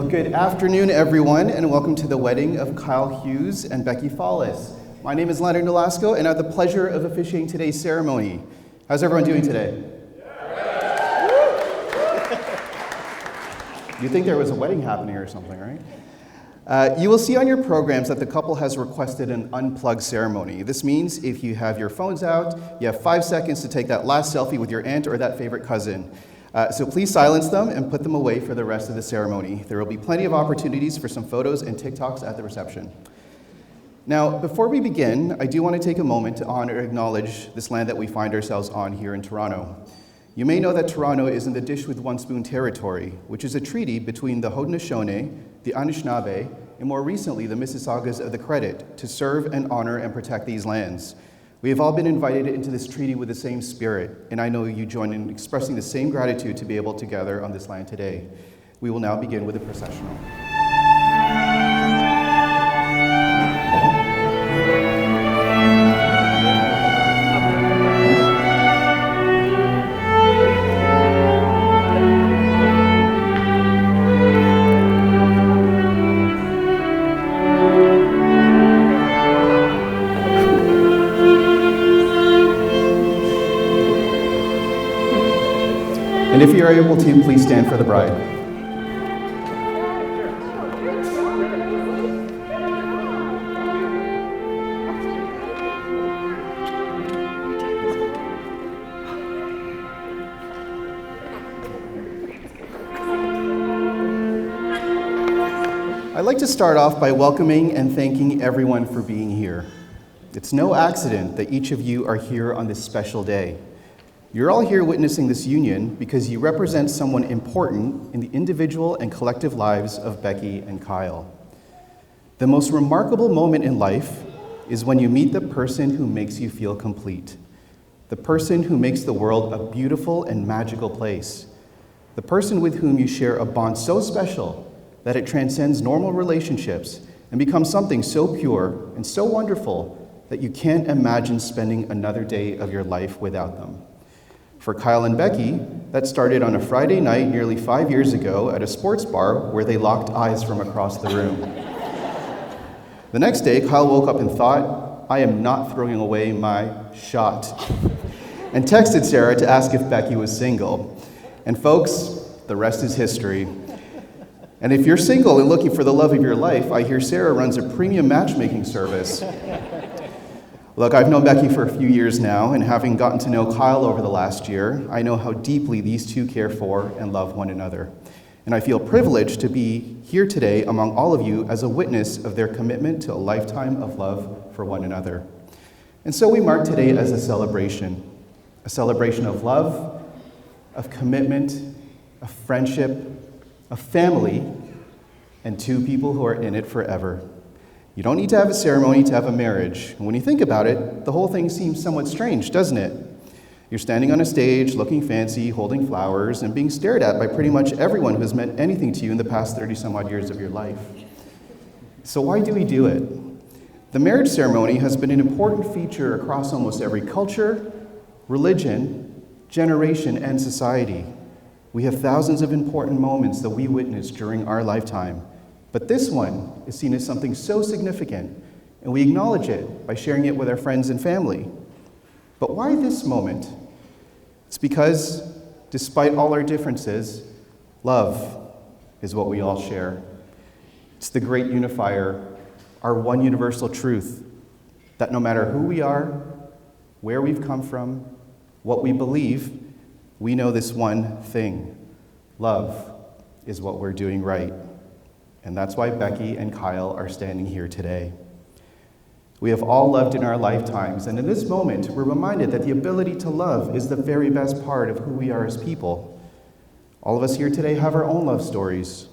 Good afternoon, everyone, and welcome to the wedding of Kyle Hughes and Becky Follis. My name is Leonard Nolasco, and I have the pleasure of officiating today's ceremony. How's everyone doing today? You'd think there was a wedding happening or something, right? You will see on your programs that the couple has requested an unplugged ceremony. This means if you have your phones out, you have 5 seconds to take that last selfie with your aunt or that favorite cousin. So please silence them and put them away for the rest of the ceremony. There will be plenty of opportunities for some photos and TikToks at the reception. Now, before we begin, I do want to take a moment to honor and acknowledge this land that we find ourselves on here in Toronto. You may know that Toronto is in the Dish with One Spoon territory, which is a treaty between the Haudenosaunee, the Anishinaabe, and more recently the Mississaugas of the Credit to serve and honor and protect these lands. We have all been invited into this treaty with the same spirit, and I know you join in expressing the same gratitude to be able to gather on this land today. We will now begin with the processional. And if you are able to, please stand for the bride. I'd like to start off by welcoming and thanking everyone for being here. It's no accident that each of you are here on this special day. You're all here witnessing this union because you represent someone important in the individual and collective lives of Becky and Kyle. The most remarkable moment in life is when you meet the person who makes you feel complete, the person who makes the world a beautiful and magical place, the person with whom you share a bond so special that it transcends normal relationships and becomes something so pure and so wonderful that you can't imagine spending another day of your life without them. For Kyle and Becky, that started on a Friday night nearly 5 years ago at a sports bar where they locked eyes from across the room. The next day, Kyle woke up and thought, I am not throwing away my shot, and texted Sarah to ask if Becky was single. And folks, the rest is history. And if you're single and looking for the love of your life, I hear Sarah runs a premium matchmaking service. Look, I've known Becky for a few years now, and having gotten to know Kyle over the last year, I know how deeply these two care for and love one another. And I feel privileged to be here today among all of you as a witness of their commitment to a lifetime of love for one another. And so we mark today as a celebration of love, of commitment, of friendship, of family, and two people who are in it forever. You don't need to have a ceremony to have a marriage. And when you think about it, the whole thing seems somewhat strange, doesn't it? You're standing on a stage, looking fancy, holding flowers, and being stared at by pretty much everyone who has meant anything to you in the past 30-some-odd years of your life. So why do we do it? The marriage ceremony has been an important feature across almost every culture, religion, generation, and society. We have thousands of important moments that we witness during our lifetime. But this one is seen as something so significant, and we acknowledge it by sharing it with our friends and family. But why this moment? It's because, despite all our differences, love is what we all share. It's the great unifier, our one universal truth, that no matter who we are, where we've come from, what we believe, we know this one thing: love is what we're doing right. And that's why Becky and Kyle are standing here today. We have all loved in our lifetimes, and in this moment, we're reminded that the ability to love is the very best part of who we are as people. All of us here today have our own love stories.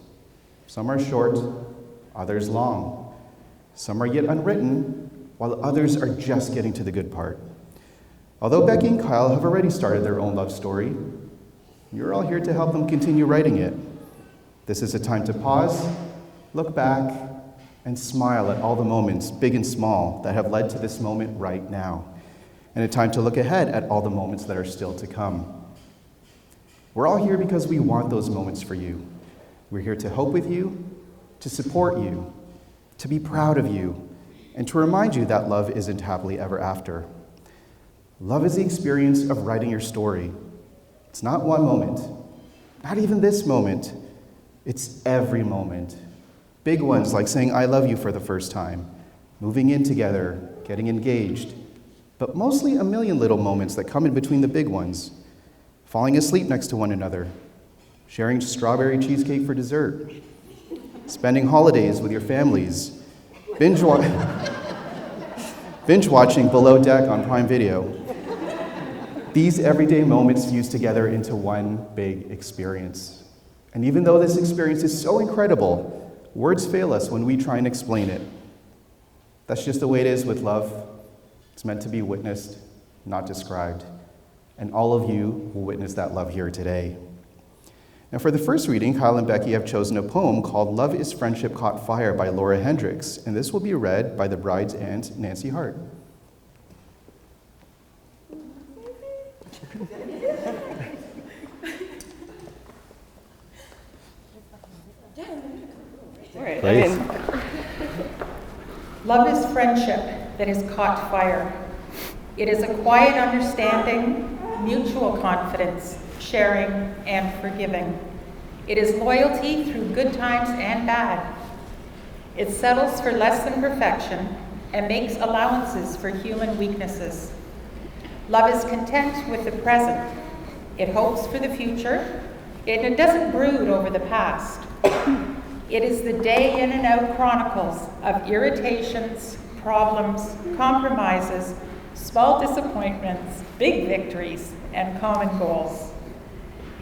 Some are short, others long. Some are yet unwritten, while others are just getting to the good part. Although Becky and Kyle have already started their own love story, you're all here to help them continue writing it. This is a time to pause, look back, and smile at all the moments, big and small, that have led to this moment right now, and a time to look ahead at all the moments that are still to come. We're all here because we want those moments for you. We're here to hope with you, to support you, to be proud of you, and to remind you that love isn't happily ever after. Love is the experience of writing your story. It's not one moment, not even this moment. It's every moment. Big ones like saying I love you for the first time, moving in together, getting engaged, but mostly a million little moments that come in between the big ones. Falling asleep next to one another, sharing strawberry cheesecake for dessert, spending holidays with your families, binge watching Below Deck on Prime Video. These everyday moments fuse together into one big experience. And even though this experience is so incredible, words fail us when we try and explain it. That's just the way it is with love. It's meant to be witnessed, not described. And all of you will witness that love here today. Now for the first reading, Kyle and Becky have chosen a poem called Love is Friendship Caught Fire by Laura Hendricks, and this will be read by the bride's aunt, Nancy Hart. Please. Love is friendship that has caught fire. It is a quiet understanding, mutual confidence, sharing, and forgiving. It is loyalty through good times and bad. It settles for less than perfection and makes allowances for human weaknesses. Love is content with the present. It hopes for the future, and it doesn't brood over the past. It is the day in and out chronicles of irritations, problems, compromises, small disappointments, big victories, and common goals.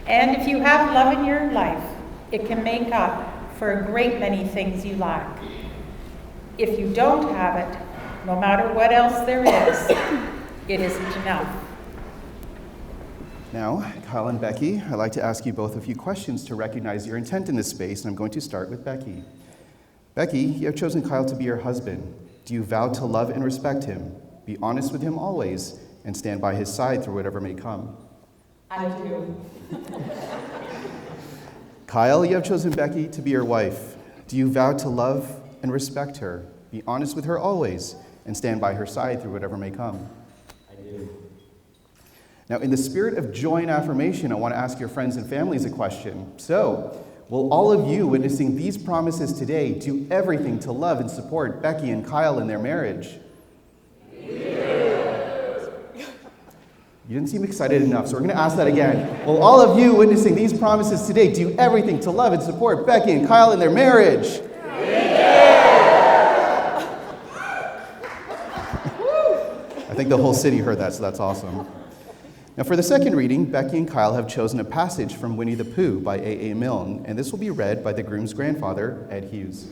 And if you have love in your life, it can make up for a great many things you lack. If you don't have it, no matter what else there is, it isn't enough. Now, Kyle and Becky, I'd like to ask you both a few questions to recognize your intent in this space, and I'm going to start with Becky. Becky, you have chosen Kyle to be your husband. Do you vow to love and respect him, be honest with him always, and stand by his side through whatever may come? I do. Kyle, you have chosen Becky to be your wife. Do you vow to love and respect her, be honest with her always, and stand by her side through whatever may come? I do. Now, in the spirit of joy and affirmation, I want to ask your friends and families a question. So, will all of you witnessing these promises today do everything to love and support Becky and Kyle in their marriage? Yes. You didn't seem excited enough, so we're going to ask that again. Will all of you witnessing these promises today do everything to love and support Becky and Kyle in their marriage? I think the whole city heard that, so that's awesome. Now for the second reading, Becky and Kyle have chosen a passage from Winnie the Pooh by A.A. Milne, and this will be read by the groom's grandfather, Ed Hughes.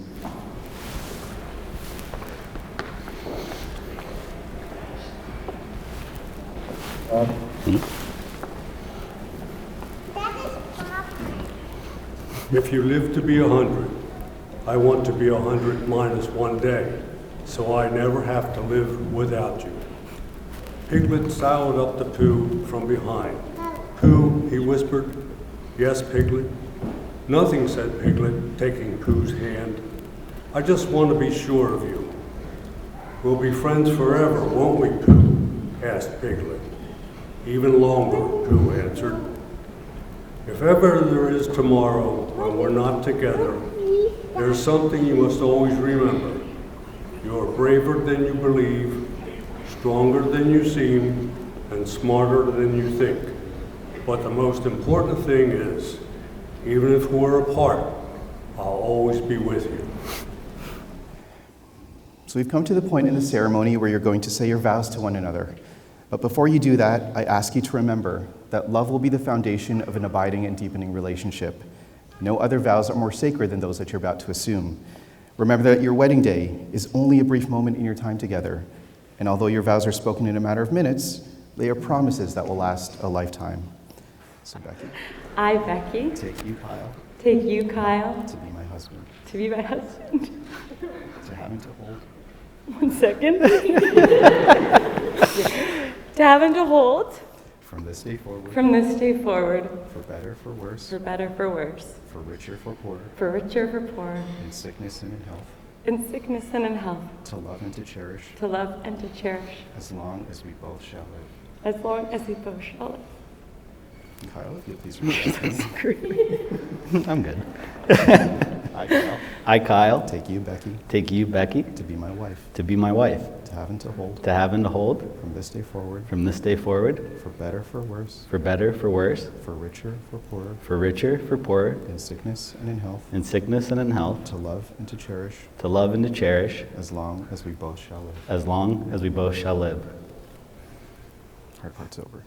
If you live to be 100, I want to be 100 minus 1 day, so I never have to live without you. Piglet saddled up to Pooh from behind. Pooh, he whispered. Yes, Piglet. Nothing, said Piglet, taking Pooh's hand. I just want to be sure of you. We'll be friends forever, won't we, Pooh? Asked Piglet. Even longer, Drew answered. If ever there is tomorrow when we're not together, there's something you must always remember. You are braver than you believe, stronger than you seem, and smarter than you think. But the most important thing is, even if we're apart, I'll always be with you. So we've come to the point in the ceremony where you're going to say your vows to one another. But before you do that, I ask you to remember that love will be the foundation of an abiding and deepening relationship. No other vows are more sacred than those that you're about to assume. Remember that your wedding day is only a brief moment in your time together, and although your vows are spoken in a matter of minutes, they are promises that will last a lifetime. So Becky. I, Becky. Take you, Kyle. Take you, Kyle. To be my husband. To be my husband. To have and to hold. 1 second. To have and to hold. From this day forward. From this day forward. For better, for worse. For better, for worse. For richer, for poorer. For richer, for poorer. In sickness and in health. In sickness and in health. To love and to cherish. To love and to cherish. As long as we both shall live. As long as we both shall live. Kyle, if you'll please repeat. I'm good. I, Kyle. I, Kyle, Take you, Becky. take you, Becky, To be my wife. to be my wife, To have and to hold. to have and to hold, From this day forward. from this day forward, For better, for worse. for better, for worse, For richer, for poorer. for richer, for poorer, In sickness and in health. in sickness and in health, To love and to cherish. to love and to cherish, As long as we both shall live. as long as we both shall live. Hard part's over.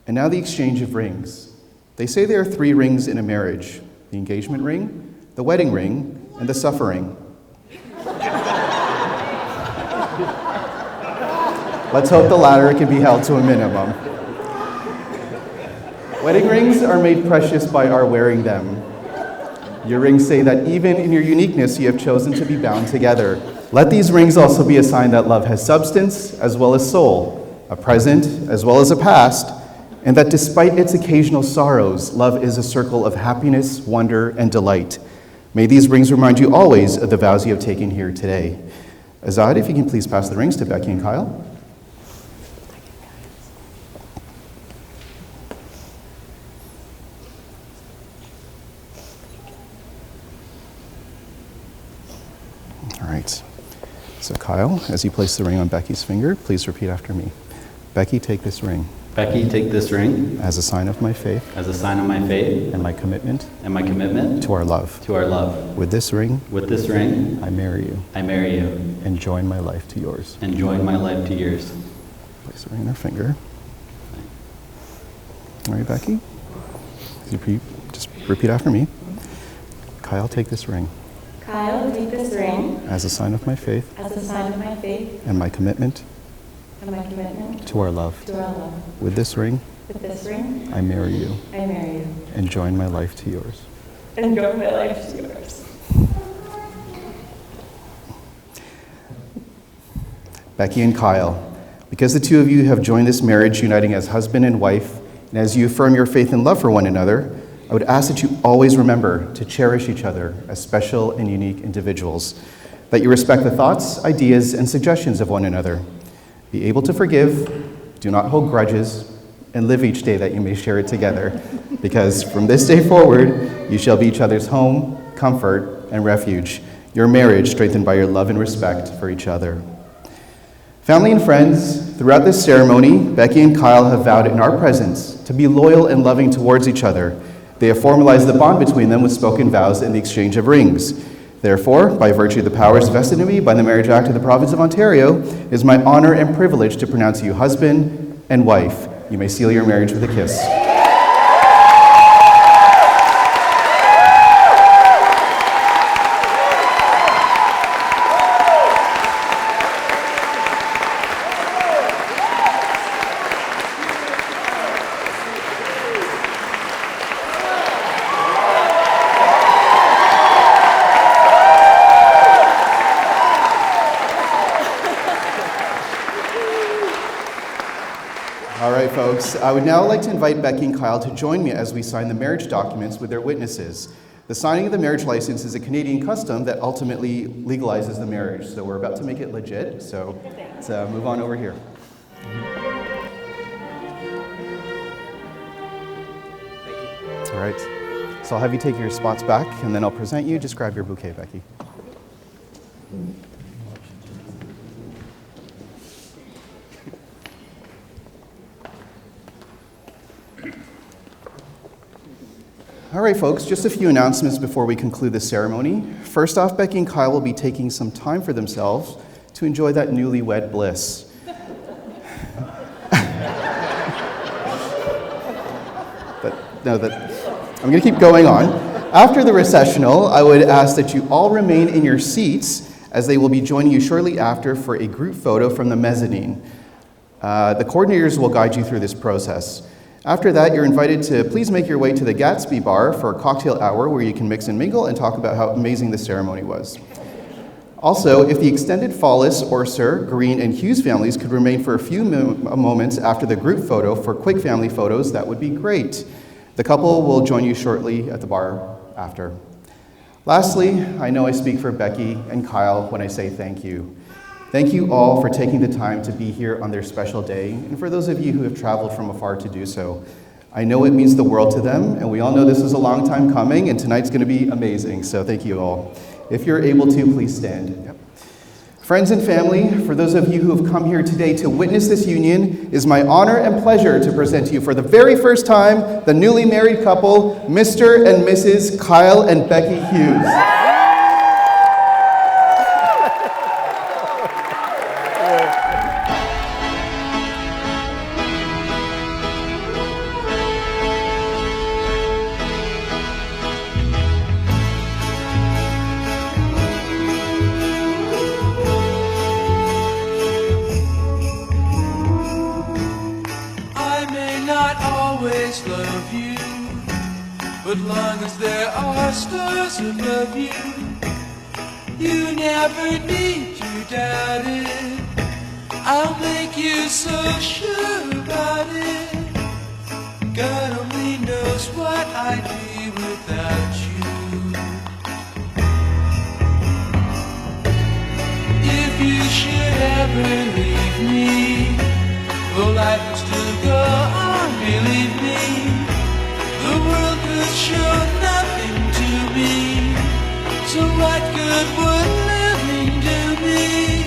And now the exchange of rings. They say there are 3 rings in a marriage: the engagement ring, the wedding ring, and the suffering. Let's hope the latter can be held to a minimum. Wedding rings are made precious by our wearing them. Your rings say that even in your uniqueness, you have chosen to be bound together. Let these rings also be a sign that love has substance as well as soul, a present as well as a past, and that despite its occasional sorrows, love is a circle of happiness, wonder, and delight. May these rings remind you always of the vows you have taken here today. Azad, if you can please pass the rings to Becky and Kyle. All right. So Kyle, as you place the ring on Becky's finger, please repeat after me. Becky, take this ring Becky, take this ring as a sign of my faith as a sign of my faith and my commitment and my commitment to our love. to our love. With this ring, With this ring, I marry you I marry you and join my life to yours. and join my life to yours. Place the ring on her finger. All right, Becky? Just repeat after me. Kyle, take this ring Kyle, take this ring as a sign of my faith as a sign of my faith and my commitment and my commitment to our love. to our love. With this ring, With this ring, I marry you I marry you and join my life to yours. and join my life to yours. Becky and Kyle, because the two of you have joined this marriage, uniting as husband and wife, and as you affirm your faith and love for one another, I would ask that you always remember to cherish each other as special and unique individuals, that you respect the thoughts, ideas, and suggestions of one another. Be able to forgive, do not hold grudges, and live each day that you may share it together, because from this day forward, you shall be each other's home, comfort, and refuge, your marriage strengthened by your love and respect for each other. Family and friends, throughout this ceremony, Becky and Kyle have vowed in our presence to be loyal and loving towards each other. They have formalized the bond between them with spoken vows and the exchange of rings. Therefore, by virtue of the powers vested in me by the Marriage Act of the Province of Ontario, it is my honor and privilege to pronounce you husband and wife. You may seal your marriage with a kiss. All right, folks. I would now like to invite Becky and Kyle to join me as we sign the marriage documents with their witnesses. The signing of the marriage license is a Canadian custom that ultimately legalizes the marriage. So we're about to make it legit. So let's move on over here. All right. So I'll have you take your spots back, and then I'll present you. Just grab your bouquet, Becky. All right, folks, just a few announcements before we conclude this ceremony. First off, Becky and Kyle will be taking some time for themselves to enjoy that newlywed bliss. I'm going to keep going on. After the recessional, I would ask that you all remain in your seats as they will be joining you shortly after for a group photo from the mezzanine. The coordinators will guide you through this process. After that, you're invited to please make your way to the Gatsby bar for a cocktail hour where you can mix and mingle and talk about how amazing the ceremony was. Also, if the extended Follis, Orser, Green, and Hughes families could remain for a few moments after the group photo for quick family photos, that would be great. The couple will join you shortly at the bar after. Lastly, I know I speak for Becky and Kyle when I say thank you. Thank you all for taking the time to be here on their special day, and for those of you who have traveled from afar to do so. I know it means the world to them, and we all know this is a long time coming, and tonight's going to be amazing, so thank you all. If you're able to, please stand. Yep. Friends and family, for those of you who have come here today to witness this union, it is my honor and pleasure to present to you for the very first time the newly married couple, Mr. and Mrs. Kyle and Becky Hughes. Love you, but long as there are stars above you, you never need to doubt it. I'll make you so sure about it. God only knows what I'd be without you. If you should ever leave me, well, life will still go on, believe me. The world could show nothing to me, so what good would living do me?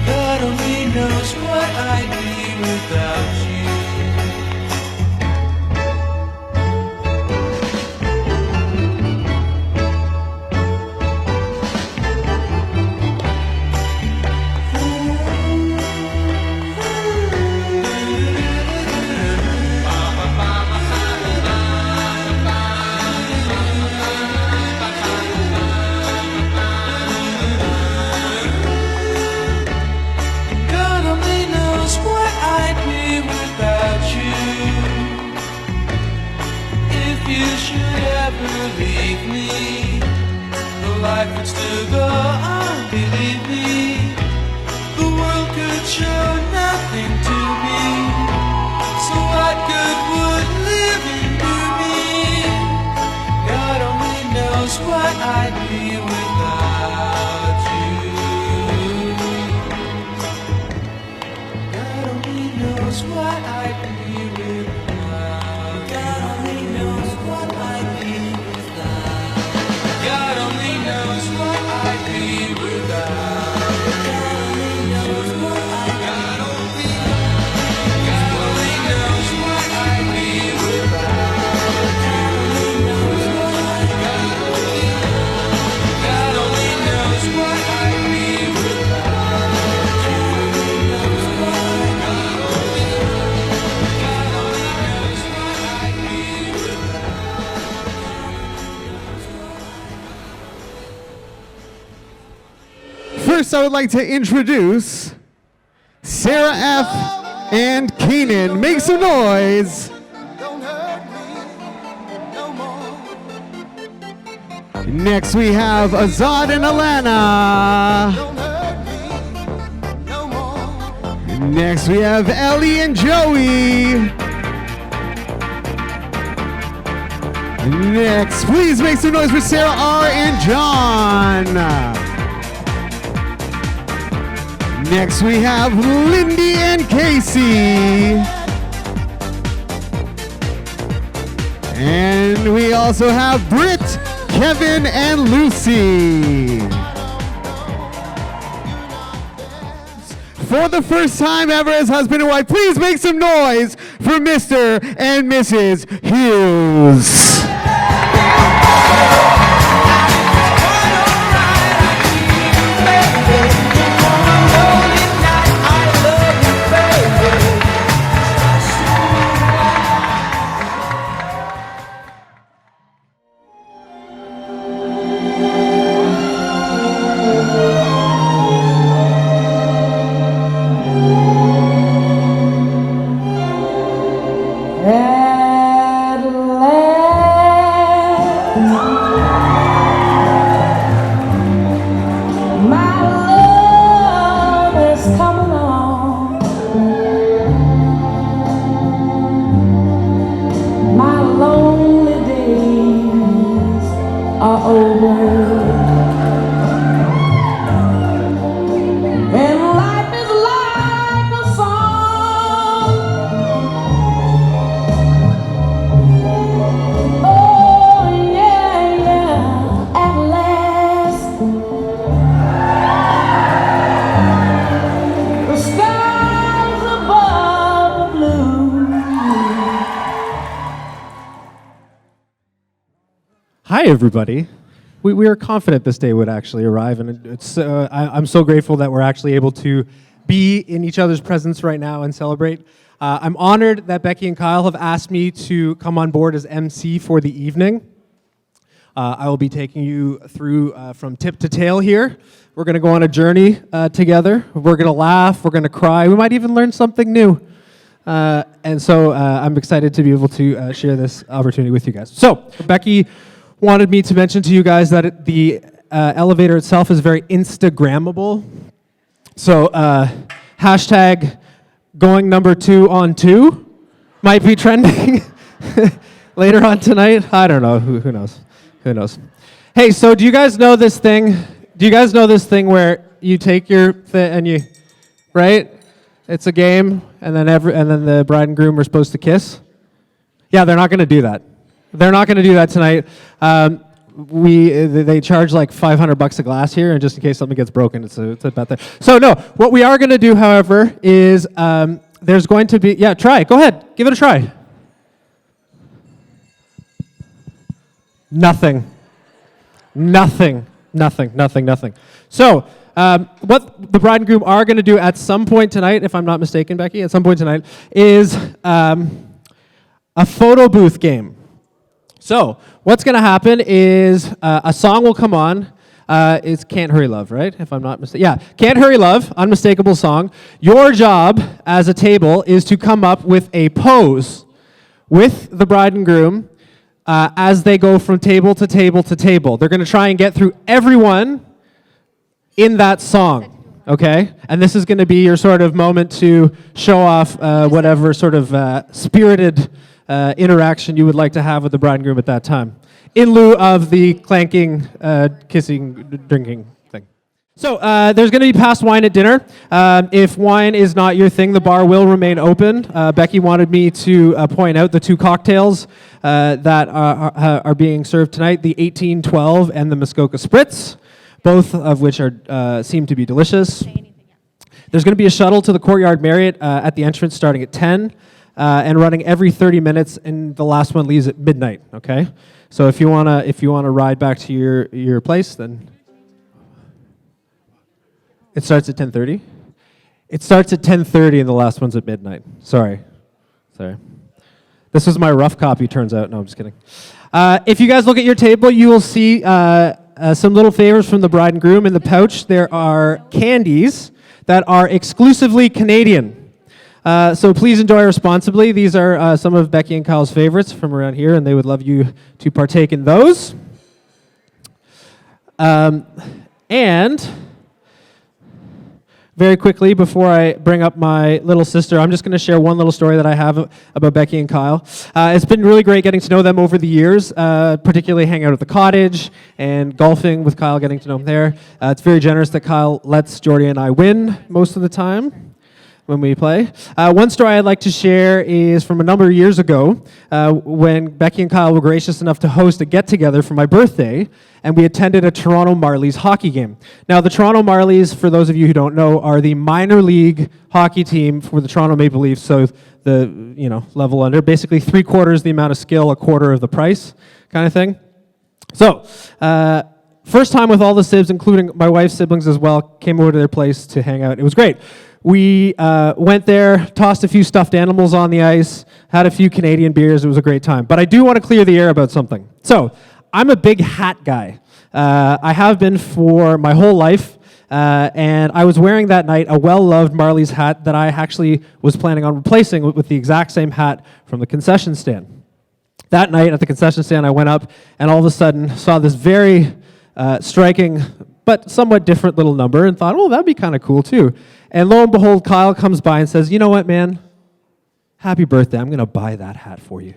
God only knows what I'd be without you. Believe me, the life would still go on, believe me. The world could show nothing to me, so what good would living do me? God only knows what I'd be without you. God only knows what I'd be without. God only knows what I'd be. God only knows what I'd be without. God only knows what I'd be. God only knows what I'd be without. God only knows what I'd be. God only knows what I'd be without. God only knows what I'd be without. First, I would like to introduce Sarah F. and Keenan. Make some noise. Next, we have Azad and Alana. Next, we have Ellie and Joey. Next, please make some noise for Sarah R. and John. Next, we have Lindy and Casey. And And we also have Britt, Kevin, and Lucy. For the first time ever as husband and wife, please make some noise for Mr. and Mrs. Hughes. At last, my love is coming on. My lonely days are over, and life is like a song. Oh yeah, yeah, at last the skies above the blue. Hi, everybody. We were confident this day would actually arrive, and I'm so grateful that we're actually able to be in each other's presence right now and celebrate. I'm honored that Becky and Kyle have asked me to come on board as MC for the evening. I will be taking you through from tip to tail here. We're going to go on a journey together. We're going to laugh. We're going to cry. We might even learn something new. And so I'm excited to be able to share this opportunity with you guys. So Becky wanted me to mention to you guys that the elevator itself is very Instagrammable. So hashtag going number 2 on 2 might be trending later on tonight. I don't know. Who knows? Who knows? Hey, so do you guys know this thing? Do you guys know this thing where you take your and you, right? It's a game, and then the bride and groom are supposed to kiss. Yeah, they're not going to do that. They're not going to do that tonight. They charge like $500 a glass here, and just in case something gets broken, it's about there. So no, what we are going to do, however, is there's going to be, yeah, try it. Go ahead, give it a try. Nothing. So what the bride and groom are going to do at some point tonight, if I'm not mistaken, Becky, at some point tonight, is a photo booth game. So what's going to happen is a song will come on. It's Can't Hurry Love, right? If I'm not mistaken. Yeah, Can't Hurry Love, unmistakable song. Your job as a table is to come up with a pose with the bride and groom as they go from table to table to table. They're going to try and get through everyone in that song, okay? And this is going to be your sort of moment to show off whatever sort of spirited interaction you would like to have with the bride and groom at that time, in lieu of the clanking, kissing, drinking thing. So there's going to be past wine at dinner. If wine is not your thing, the bar will remain open. Becky wanted me to point out the 2 cocktails that are being served tonight, the 1812 and the Muskoka Spritz, both of which are seem to be delicious. There's going to be a shuttle to the Courtyard Marriott at the entrance starting at 10. And running every 30 minutes, and the last one leaves at midnight. Okay, so if you wanna ride back to your place, then it starts at 10:30. It starts at 10:30, and the last one's at midnight. Sorry. This was my rough copy. Turns out. No, I'm just kidding. If you guys look at your table, you will see some little favors from the bride and groom in the pouch. There are candies that are exclusively Canadian. So please enjoy responsibly. These are some of Becky and Kyle's favorites from around here, and they would love you to partake in those. And very quickly, before I bring up my little sister, I'm just going to share one little story that I have about Becky and Kyle. It's been really great getting to know them over the years, particularly hanging out at the cottage and golfing with Kyle, getting to know him there. It's very generous that Kyle lets Jordy and I win most of the time. when we play. One story I'd like to share is from a number of years ago when Becky and Kyle were gracious enough to host a get-together for my birthday, and we attended a Toronto Marlies hockey game. Now, the Toronto Marlies, for those of you who don't know, are the minor league hockey team for the Toronto Maple Leafs, so the level under, basically 3/4 the amount of skill, 1/4 of the price kind of thing. So, first time with all the sibs, including my wife's siblings as well, came over to their place to hang out. It was great. We went there, tossed a few stuffed animals on the ice, had a few Canadian beers. It was a great time. But I do want to clear the air about something. So, I'm a big hat guy. I have been for my whole life. And I was wearing that night a well-loved Marlies hat that I actually was planning on replacing with the exact same hat from the concession stand. That night at the concession stand, I went up and all of a sudden saw this very striking but somewhat different little number and thought, oh, that'd be kind of cool too. And lo and behold, Kyle comes by and says, you know what, man? Happy birthday. I'm going to buy that hat for you.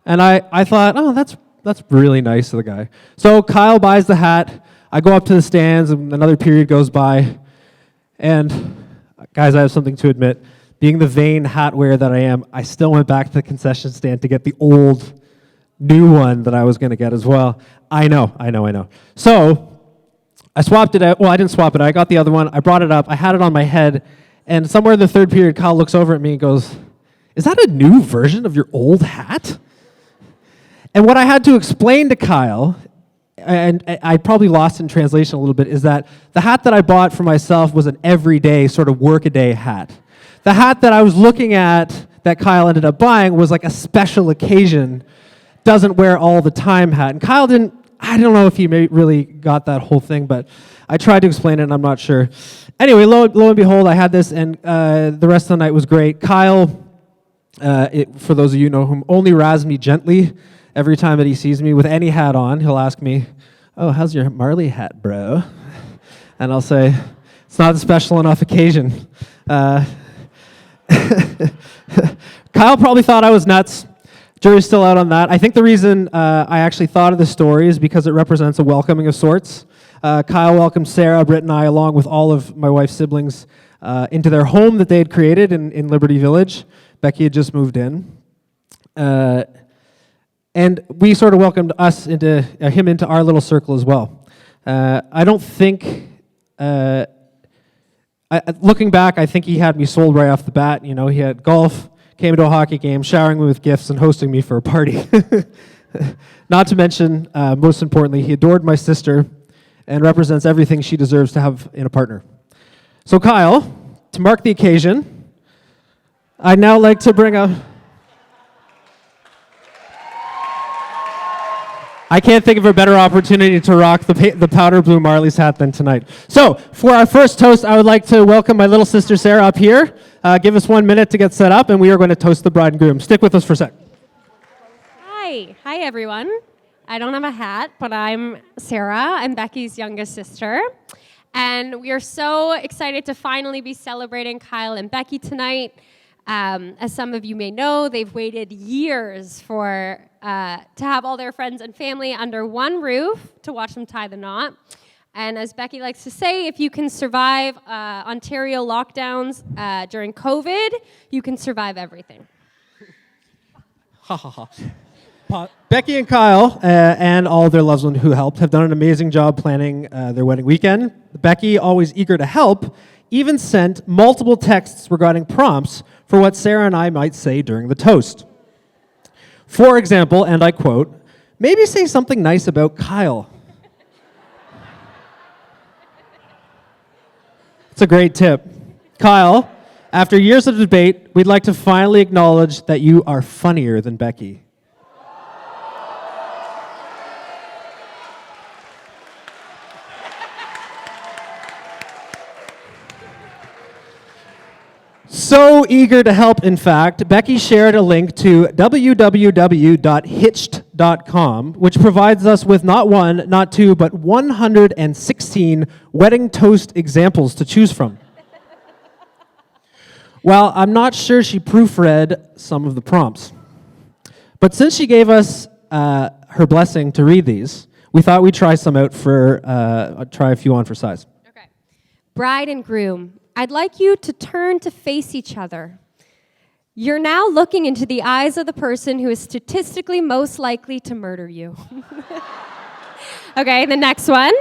And I thought, oh, that's really nice of the guy. So Kyle buys the hat. I go up to the stands, and another period goes by. And guys, I have something to admit. Being the vain hat wearer that I am, I still went back to the concession stand to get the old, new one that I was going to get as well. I know. So I swapped it out. Well, I didn't swap it. I got the other one. I brought it up. I had it on my head. And somewhere in the third period, Kyle looks over at me and goes, is that a new version of your old hat? And what I had to explain to Kyle, and I probably lost in translation a little bit, is that the hat that I bought for myself was an everyday sort of work-a-day hat. The hat that I was looking at that Kyle ended up buying was like a special occasion, doesn't wear all the time hat. And Kyle didn't, I don't know if he really got that whole thing, but I tried to explain it and I'm not sure. Anyway, lo and behold, I had this and the rest of the night was great. Kyle, for those of you who know him, only razzes me gently every time that he sees me with any hat on. He'll ask me, oh, how's your Marley hat, bro? And I'll say, it's not a special enough occasion. Kyle probably thought I was nuts. Jury's still out on that. I think the reason I actually thought of this story is because it represents a welcoming of sorts. Kyle welcomed Sarah, Britt, and I, along with all of my wife's siblings, into their home that they had created in Liberty Village. Becky had just moved in. And we sort of welcomed him into our little circle as well. I don't think... looking back, I think he had me sold right off the bat. You know, he had golf, came to a hockey game, showering me with gifts, and hosting me for a party. Not to mention, most importantly, he adored my sister and represents everything she deserves to have in a partner. So Kyle, to mark the occasion, I'd now like to bring up... I can't think of a better opportunity to rock the powder blue Marlies hat than tonight. So, for our first toast, I would like to welcome my little sister Sarah up here. Give us 1 minute to get set up, and we are going to toast the bride and groom. Stick with us for a sec. Hi everyone. I don't have a hat, but I'm Sarah. I'm Becky's youngest sister. And we are so excited to finally be celebrating Kyle and Becky tonight. As some of you may know, they've waited years to have all their friends and family under one roof to watch them tie the knot. And as Becky likes to say, if you can survive Ontario lockdowns during COVID, you can survive everything. Ha ha ha. Becky and Kyle and all their loved ones who helped have done an amazing job planning their wedding weekend. Becky, always eager to help, even sent multiple texts regarding prompts for what Sarah and I might say during the toast. For example, and I quote, maybe say something nice about Kyle. It's a great tip. Kyle, after years of debate, we'd like to finally acknowledge that you are funnier than Becky. So eager to help, in fact, Becky shared a link to www.hitched.com, which provides us with not one, not two, but 116 wedding toast examples to choose from. Well, I'm not sure she proofread some of the prompts. But since she gave us her blessing to read these, we thought we'd try some out try a few on for size. Bride and groom, I'd like you to turn to face each other. You're now looking into the eyes of the person who is statistically most likely to murder you. Okay, the next one.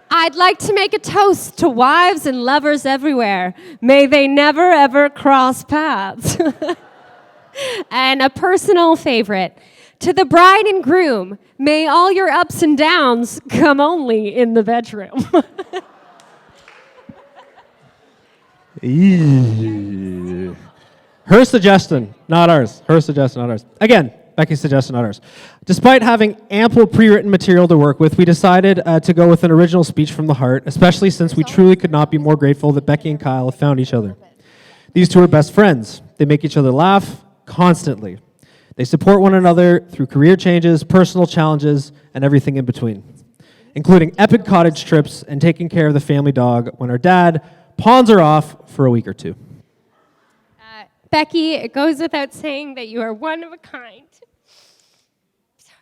I'd like to make a toast to wives and lovers everywhere. May they never ever cross paths. And a personal favorite. To the bride and groom, may all your ups and downs come only in the bedroom. Her suggestion, not ours. Her suggestion, not ours. Again, Becky's suggestion, not ours. Despite having ample pre-written material to work with, we decided to go with an original speech from the heart, especially since we truly could not be more grateful that Becky and Kyle have found each other. These two are best friends. They make each other laugh constantly. They support one another through career changes, personal challenges, and everything in between, including epic cottage trips and taking care of the family dog when our dad pawns her off for a week or two. Becky, it goes without saying that you are one of a kind. Sorry.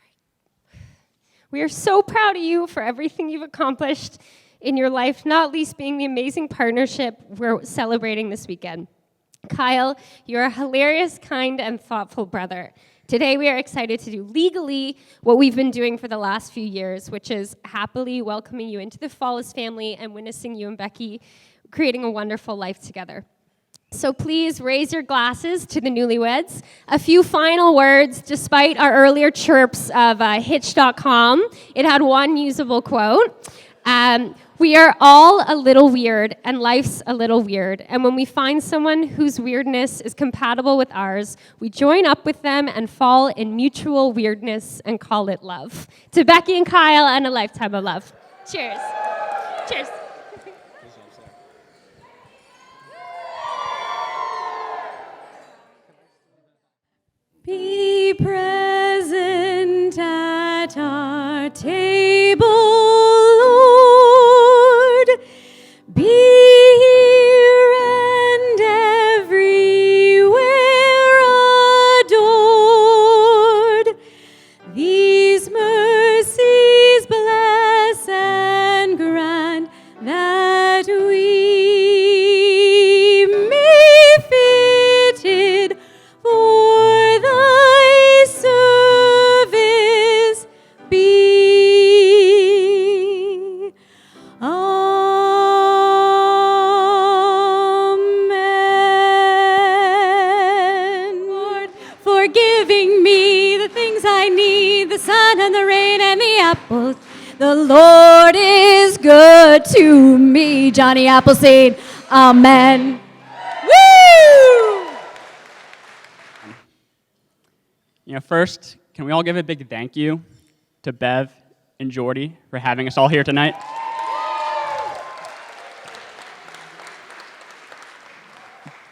We are so proud of you for everything you've accomplished in your life, not least being the amazing partnership we're celebrating this weekend. Kyle, you're a hilarious, kind, and thoughtful brother. Today we are excited to do legally what we've been doing for the last few years, which is happily welcoming you into the Fallis family and witnessing you and Becky creating a wonderful life together. So please raise your glasses to the newlyweds. A few final words, despite our earlier chirps of Hitch.com. It had one usable quote. We are all a little weird, and life's a little weird. And when we find someone whose weirdness is compatible with ours, we join up with them and fall in mutual weirdness and call it love. To Becky and Kyle, and a lifetime of love. Cheers. Cheers. Be present at our table, Lord. Be here and everywhere adored. These mercies bless and grant that we may fitted for thy service be. Amen. Lord, for giving me the things I need, the sun and the rain and the apples. The Lord is good to me. Johnny Appleseed. Amen. Woo! First, can we all give a big thank you to Bev and Jordy for having us all here tonight?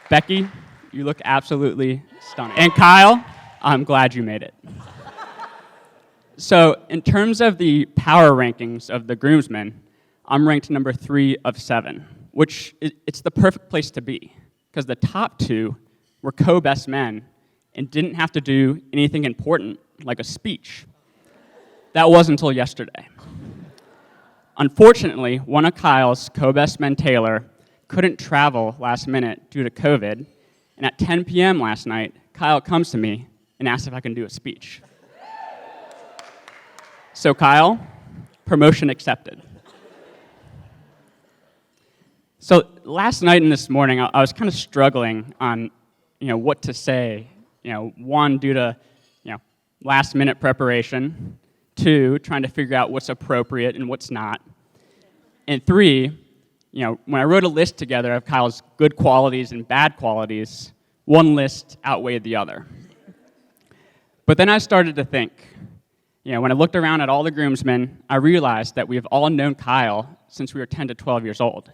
Becky, you look absolutely stunning. And Kyle, I'm glad you made it. So, in terms of the power rankings of the groomsmen, I'm ranked number 3 of 7, which it's the perfect place to be, because the top 2 were co-best men and didn't have to do anything important, like a speech. That was until yesterday. Unfortunately, one of Kyle's co-best men, Taylor, couldn't travel last minute due to COVID, and at 10 p.m. last night, Kyle comes to me and asks if I can do a speech. So Kyle, promotion accepted. So last night and this morning, I was kind of struggling on, what to say. One, due to, last-minute preparation. 2, trying to figure out what's appropriate and what's not. And 3, when I wrote a list together of Kyle's good qualities and bad qualities, one list outweighed the other. But then I started to think, when I looked around at all the groomsmen, I realized that we've all known Kyle since we were 10 to 12 years old.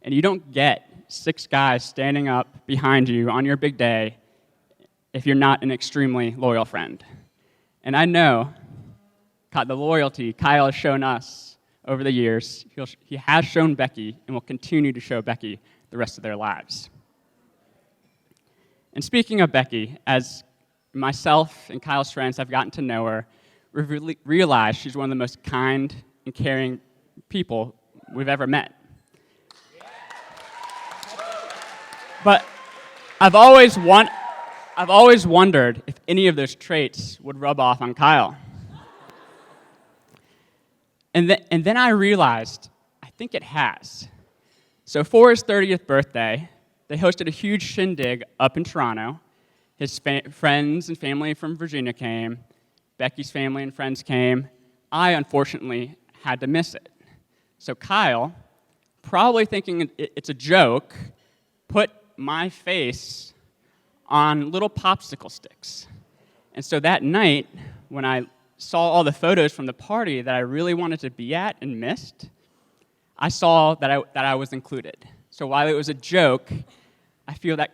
And you don't get 6 guys standing up behind you on your big day if you're not an extremely loyal friend. And I know the loyalty Kyle has shown us over the years, he has shown Becky and will continue to show Becky the rest of their lives. And speaking of Becky, as myself and Kyle's friends have gotten to know her, we've realized she's one of the most kind and caring people we've ever met. But I've always wondered if any of those traits would rub off on Kyle. And then I realized, I think it has. So for his 30th birthday, they hosted a huge shindig up in Toronto. His friends and family from Virginia came. Becky's family and friends came. I, unfortunately, had to miss it. So Kyle, probably thinking it's a joke, put my face on little popsicle sticks. And so that night, when I saw all the photos from the party that I really wanted to be at and missed, I saw that I was included. So while it was a joke, I feel that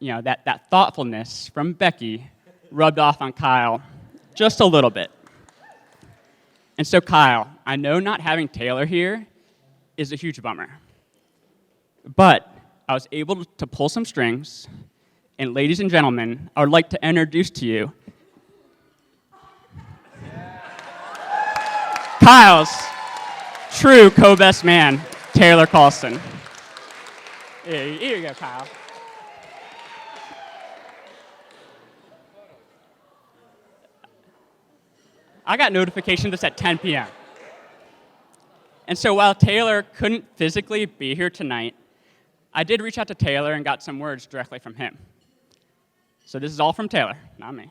that thoughtfulness from Becky rubbed off on Kyle just a little bit. And so Kyle, I know not having Taylor here is a huge bummer. But I was able to pull some strings, and ladies and gentlemen, I would like to introduce to you Kyle's true co-best man, Taylor Carlson. Here you go, Kyle. I got notification this at 10 p.m. And so while Taylor couldn't physically be here tonight, I did reach out to Taylor and got some words directly from him. So this is all from Taylor, not me.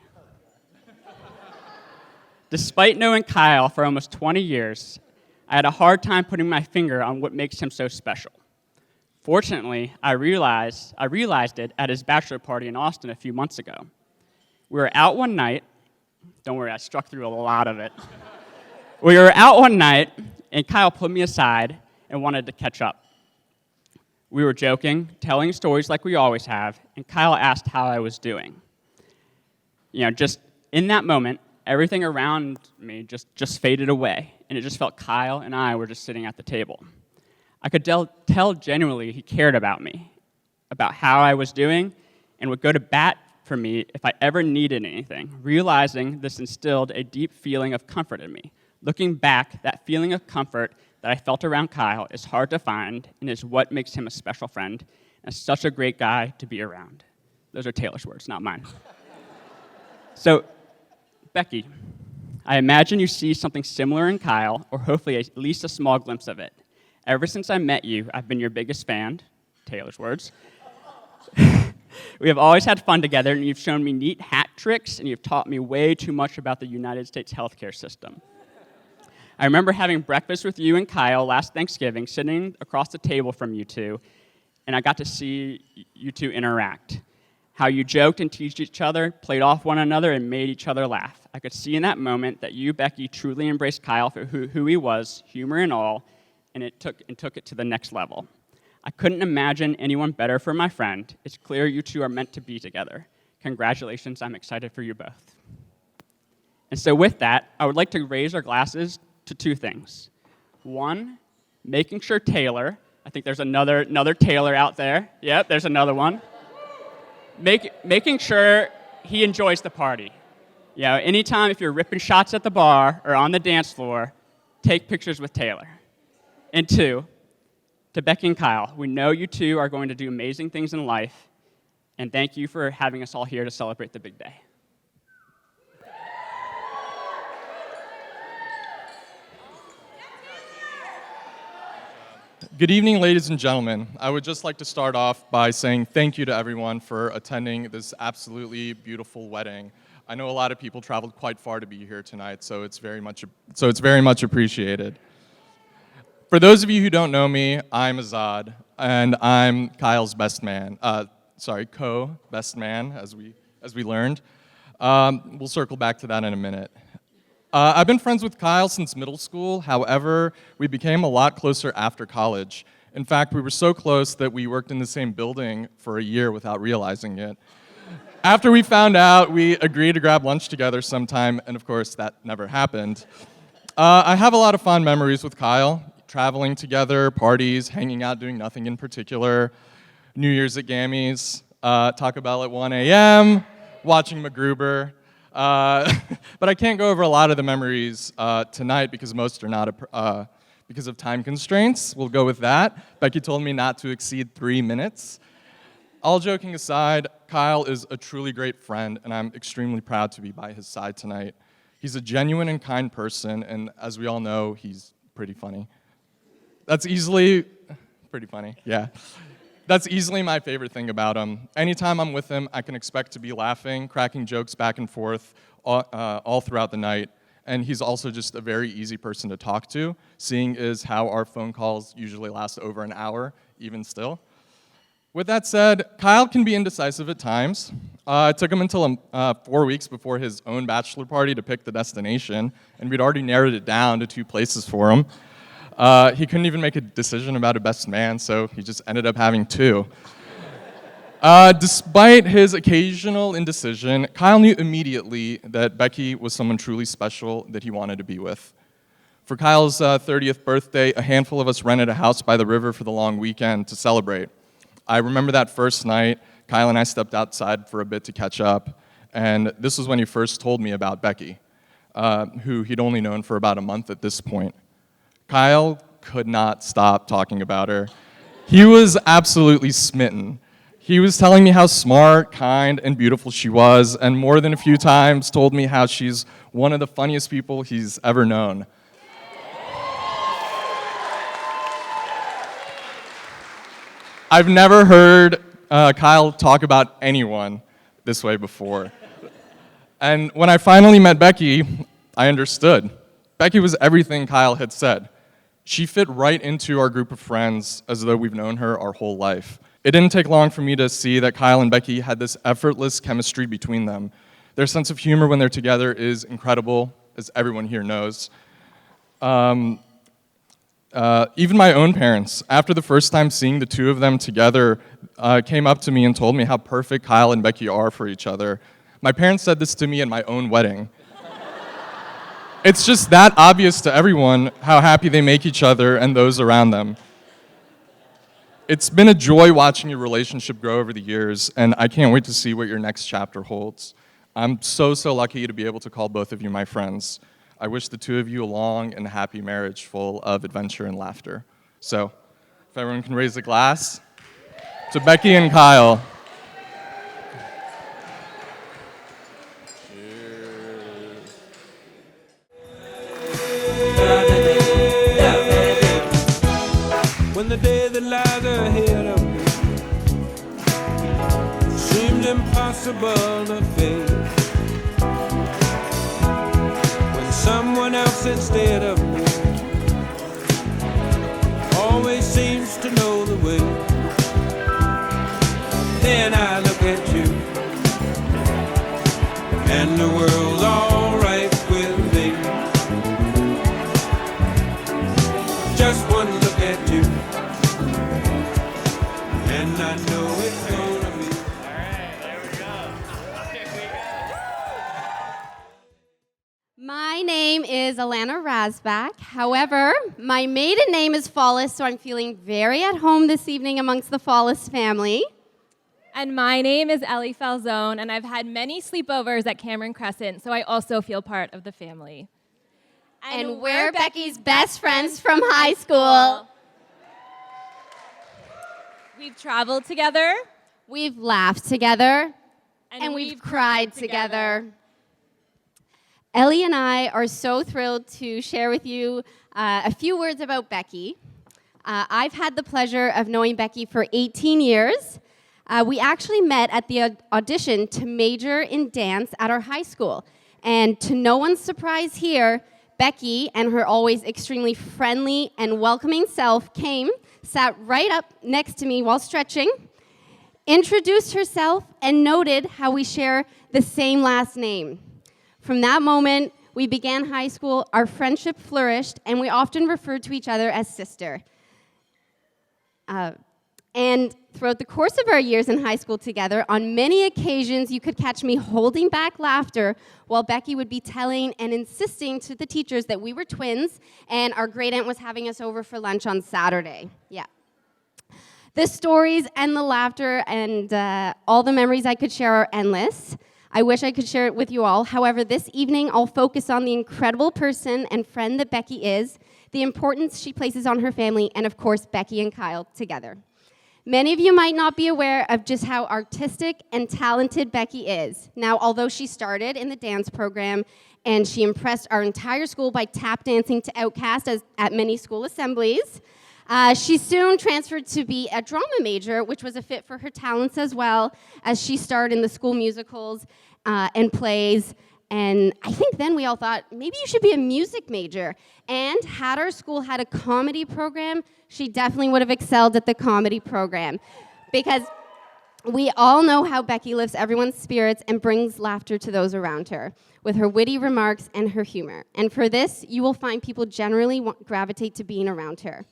Despite knowing Kyle for almost 20 years, I had a hard time putting my finger on what makes him so special. Fortunately, I realized it at his bachelor party in Austin a few months ago. We were out one night. Don't worry, I struck through a lot of it. We were out one night, and Kyle put me aside and wanted to catch up. We were joking, telling stories like we always have, and Kyle asked how I was doing. Just in that moment, everything around me just faded away, and it just felt Kyle and I were just sitting at the table. I could tell genuinely he cared about me, about how I was doing, and would go to bat for me if I ever needed anything. Realizing this instilled a deep feeling of comfort in me. Looking back, that feeling of comfort that I felt around Kyle is hard to find and is what makes him a special friend and such a great guy to be around. Those are Taylor's words, not mine. So, Becky, I imagine you see something similar in Kyle, or hopefully at least a small glimpse of it. Ever since I met you, I've been your biggest fan, Taylor's words. We have always had fun together, and you've shown me neat hat tricks, and you've taught me way too much about the United States healthcare system. I remember having breakfast with you and Kyle last Thanksgiving, sitting across the table from you two, and I got to see you two interact. How you joked and teased each other, played off one another, and made each other laugh. I could see in that moment that you, Becky, truly embraced Kyle for who he was, humor and all, and took it to the next level. I couldn't imagine anyone better for my friend. It's clear you two are meant to be together. Congratulations, I'm excited for you both. And so with that, I would like to raise our glasses to two things. One, making sure Taylor, I think there's another Taylor out there. Yep, there's another one. Making sure he enjoys the party. Anytime if you're ripping shots at the bar or on the dance floor, take pictures with Taylor. And two, to Becky and Kyle, we know you two are going to do amazing things in life, and thank you for having us all here to celebrate the big day. Good evening, ladies and gentlemen. I would just like to start off by saying thank you to everyone for attending this absolutely beautiful wedding. I know a lot of people traveled quite far to be here tonight, so it's very much appreciated. For those of you who don't know me, I'm Azad, and I'm Kyle's best man. Co-best man, as we learned. We'll circle back to that in a minute. I've been friends with Kyle since middle school. However, we became a lot closer after college. In fact, we were so close that we worked in the same building for a year without realizing it. After we found out, we agreed to grab lunch together sometime, and of course, that never happened. I have a lot of fond memories with Kyle, traveling together, parties, hanging out, doing nothing in particular, New Year's at Gammy's, Taco Bell at 1 a.m., watching MacGruber. But I can't go over a lot of the memories tonight because most are not because of time constraints. We'll go with that. Becky told me not to exceed 3 minutes. All joking aside, Kyle is a truly great friend, and I'm extremely proud to be by his side tonight. He's a genuine and kind person, and as we all know, he's pretty funny. That's easily my favorite thing about him. Anytime I'm with him, I can expect to be laughing, cracking jokes back and forth all throughout the night. And he's also just a very easy person to talk to, seeing as how our phone calls usually last over an hour, even still. With that said, Kyle can be indecisive at times. It took him until 4 weeks before his own bachelor party to pick the destination, and we'd already narrowed it down to 2 places for him. He couldn't even make a decision about a best man, so he just ended up having 2. Despite his occasional indecision, Kyle knew immediately that Becky was someone truly special that he wanted to be with. For Kyle's 30th birthday, a handful of us rented a house by the river for the long weekend to celebrate. I remember that first night, Kyle and I stepped outside for a bit to catch up, and this was when he first told me about Becky, who he'd only known for about a month at this point. Kyle could not stop talking about her. He was absolutely smitten. He was telling me how smart, kind, and beautiful she was, and more than a few times told me how she's one of the funniest people he's ever known. I've never heard Kyle talk about anyone this way before. And when I finally met Becky, I understood. Becky was everything Kyle had said. She fit right into our group of friends as though we've known her our whole life. It didn't take long for me to see that Kyle and Becky had this effortless chemistry between them. Their sense of humor when they're together is incredible, as everyone here knows. Even my own parents, after the first time seeing the two of them together, came up to me and told me how perfect Kyle and Becky are for each other. My parents said this to me at my own wedding. It's just that obvious to everyone how happy they make each other and those around them. It's been a joy watching your relationship grow over the years, and I can't wait to see what your next chapter holds. I'm so lucky to be able to call both of you my friends. I wish the two of you a long and happy marriage full of adventure and laughter. So, if everyone can raise a glass to Becky and Kyle. When the day that lies ahead of me seems impossible to face, when someone else instead of me always seems to know the way, then I look at you and the world's all right with me. Just one look at you and I know it's gonna be. All right, there we go. My name is Alana Rasbach. However, my maiden name is Follis, so I'm feeling very at home this evening amongst the Follis family. And my name is Ellie Falzone, and I've had many sleepovers at Cameron Crescent, so I also feel part of the family. And we're Becky's best friends from high school. We've traveled together. We've laughed together. And we've cried together. Ellie and I are so thrilled to share with you a few words about Becky. I've had the pleasure of knowing Becky for 18 years. We actually met at the audition to major in dance at our high school. And to no one's surprise here, Becky and her always extremely friendly and welcoming self sat right up next to me while stretching, introduced herself, and noted how we share the same last name. From that moment, we began high school, our friendship flourished, and we often referred to each other as sister. And throughout the course of our years in high school together, on many occasions, you could catch me holding back laughter while Becky would be telling and insisting to the teachers that we were twins and our great aunt was having us over for lunch on Saturday. Yeah. The stories and the laughter and all the memories I could share are endless. I wish I could share it with you all. However, this evening, I'll focus on the incredible person and friend that Becky is, the importance she places on her family, and of course, Becky and Kyle together. Many of you might not be aware of just how artistic and talented Becky is. Now, although she started in the dance program and she impressed our entire school by tap dancing to Outcast at many school assemblies, she soon transferred to be a drama major, which was a fit for her talents as well, as she starred in the school musicals and plays. And I think then we all thought, maybe you should be a music major. And had our school had a comedy program, she definitely would have excelled at the comedy program. Because we all know how Becky lifts everyone's spirits and brings laughter to those around her with her witty remarks and her humor. And for this, you will find people generally gravitate to being around her.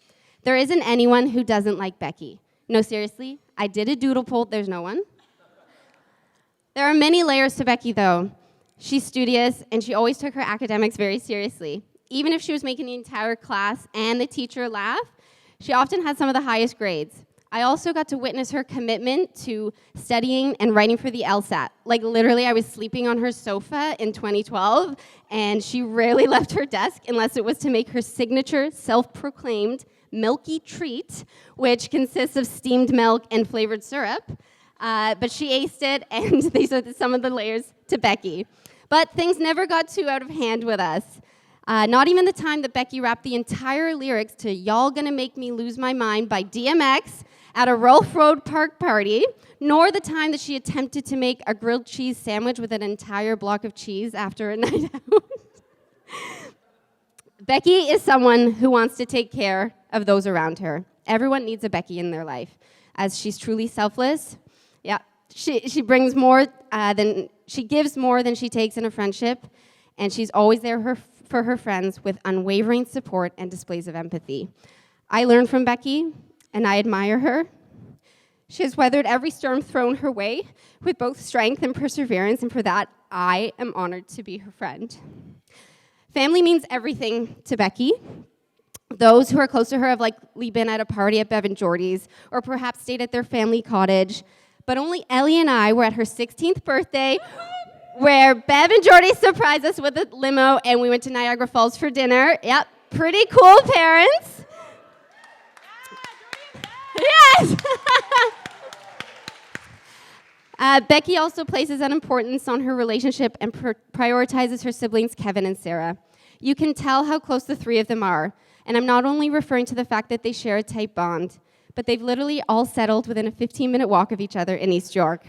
There isn't anyone who doesn't like Becky. No, seriously, I did a doodle poll, there's no one. There are many layers to Becky, though. She's studious, and she always took her academics very seriously. Even if she was making the entire class and the teacher laugh, she often had some of the highest grades. I also got to witness her commitment to studying and writing for the LSAT. Like, literally, I was sleeping on her sofa in 2012, and she rarely left her desk unless it was to make her signature self-proclaimed milky treat, which consists of steamed milk and flavored syrup. But she aced it, and these are some of the layers to Becky. But things never got too out of hand with us. Not even the time that Becky rapped the entire lyrics to Y'all Gonna Make Me Lose My Mind by DMX at a Rolfe Road Park party, nor the time that she attempted to make a grilled cheese sandwich with an entire block of cheese after a night out. Becky is someone who wants to take care of those around her. Everyone needs a Becky in their life, as she's truly selfless. Yeah, she brings more she gives more than she takes in a friendship, and she's always there for her friends with unwavering support and displays of empathy. I learn from Becky, and I admire her. She has weathered every storm thrown her way with both strength and perseverance, and for that, I am honored to be her friend. Family means everything to Becky. Those who are close to her have likely been at a party at Bev and Jordy's, or perhaps stayed at their family cottage. But only Ellie and I were at her 16th birthday, where Bev and Jordy surprised us with a limo, and we went to Niagara Falls for dinner. Yep, pretty cool parents. Yes! Becky also places an importance on her relationship and prioritizes her siblings, Kevin and Sarah. You can tell how close the three of them are, and I'm not only referring to the fact that they share a tight bond, but they've literally all settled within a 15-minute walk of each other in East York.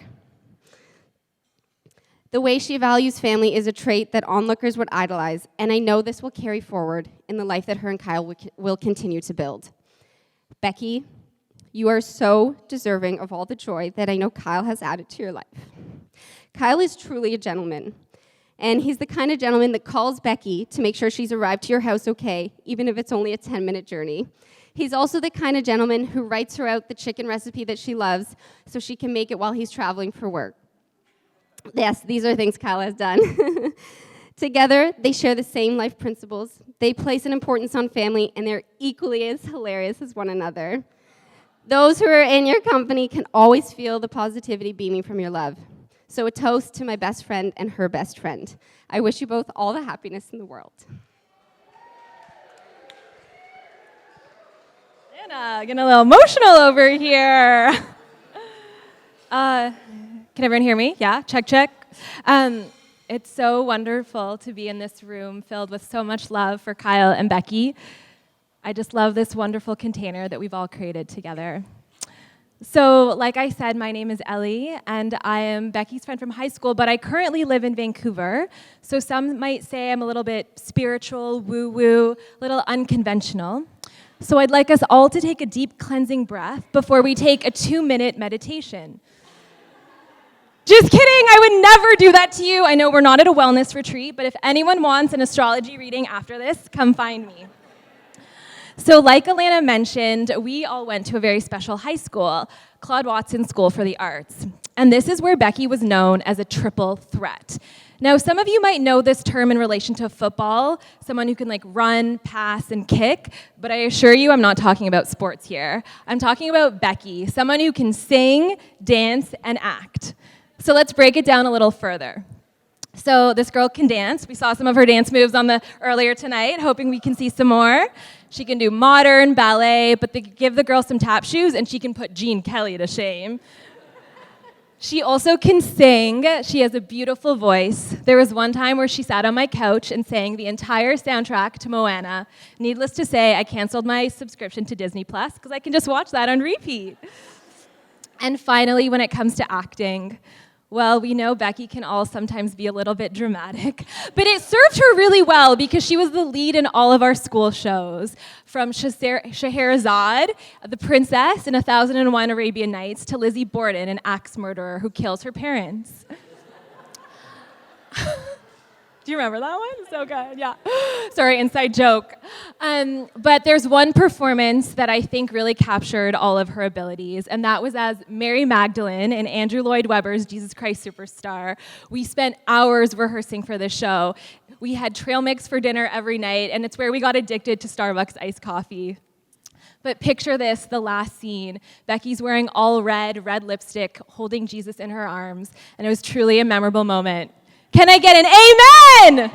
The way she values family is a trait that onlookers would idolize, and I know this will carry forward in the life that her and Kyle will continue to build. Becky, you are so deserving of all the joy that I know Kyle has added to your life. Kyle is truly a gentleman, and he's the kind of gentleman that calls Becky to make sure she's arrived to your house okay, even if it's only a 10-minute journey. He's also the kind of gentleman who writes her out the chicken recipe that she loves so she can make it while he's traveling for work. Yes, these are things Kyle has done. Together, they share the same life principles. They place an importance on family, and they're equally as hilarious as one another. Those who are in your company can always feel the positivity beaming from your love. So a toast to my best friend and her best friend. I wish you both all the happiness in the world. Getting a little emotional over here. Can everyone hear me? Yeah, check, check. It's so wonderful to be in this room filled with so much love for Kyle and Becky. I just love this wonderful container that we've all created together. So, like I said, my name is Ellie, and I am Becky's friend from high school, but I currently live in Vancouver. So some might say I'm a little bit spiritual, woo-woo, a little unconventional. So I'd like us all to take a deep cleansing breath before we take a 2-minute meditation. Just kidding, I would never do that to you. I know we're not at a wellness retreat, but if anyone wants an astrology reading after this, come find me. So like Alana mentioned, we all went to a very special high school, Claude Watson School for the Arts. And this is where Becky was known as a triple threat. Now, some of you might know this term in relation to football, someone who can run, pass, and kick, but I assure you I'm not talking about sports here. I'm talking about Becky, someone who can sing, dance, and act. So let's break it down a little further. So this girl can dance. We saw some of her dance moves on the earlier tonight, hoping we can see some more. She can do modern, ballet, but they give the girl some tap shoes and she can put Gene Kelly to shame. She also can sing. She has a beautiful voice. There was one time where she sat on my couch and sang the entire soundtrack to Moana. Needless to say, I canceled my subscription to Disney Plus because I can just watch that on repeat. And finally, when it comes to acting, well, we know Becky can all sometimes be a little bit dramatic, but it served her really well because she was the lead in all of our school shows, from Scheherazade, the princess in 1001 Arabian Nights, to Lizzie Borden, an axe murderer who kills her parents. Do you remember that one? So good, yeah. Sorry, inside joke. But there's one performance that I think really captured all of her abilities, and that was as Mary Magdalene in Andrew Lloyd Webber's Jesus Christ Superstar. We spent hours rehearsing for this show. We had trail mix for dinner every night, and it's where we got addicted to Starbucks iced coffee. But picture this, the last scene. Becky's wearing all red lipstick, holding Jesus in her arms, and it was truly a memorable moment. Can I get an amen?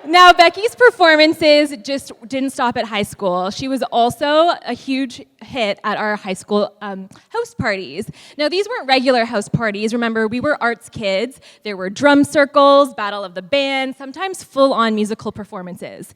Now, Becky's performances just didn't stop at high school. She was also a huge hit at our high school house parties. Now, these weren't regular house parties. Remember, we were arts kids. There were drum circles, battle of the band, sometimes full-on musical performances.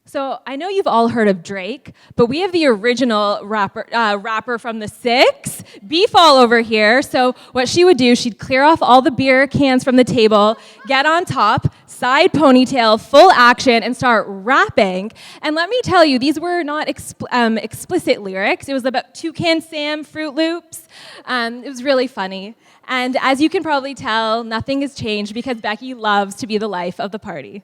So I know you've all heard of Drake, but we have the original rapper from the Six, B-Fall over here. So what she would do, she'd clear off all the beer cans from the table, get on top, side ponytail, full action, and start rapping. And let me tell you, these were not explicit lyrics. It was about Toucan Sam, Fruit Loops. It was really funny. And as you can probably tell, nothing has changed because Becky loves to be the life of the party.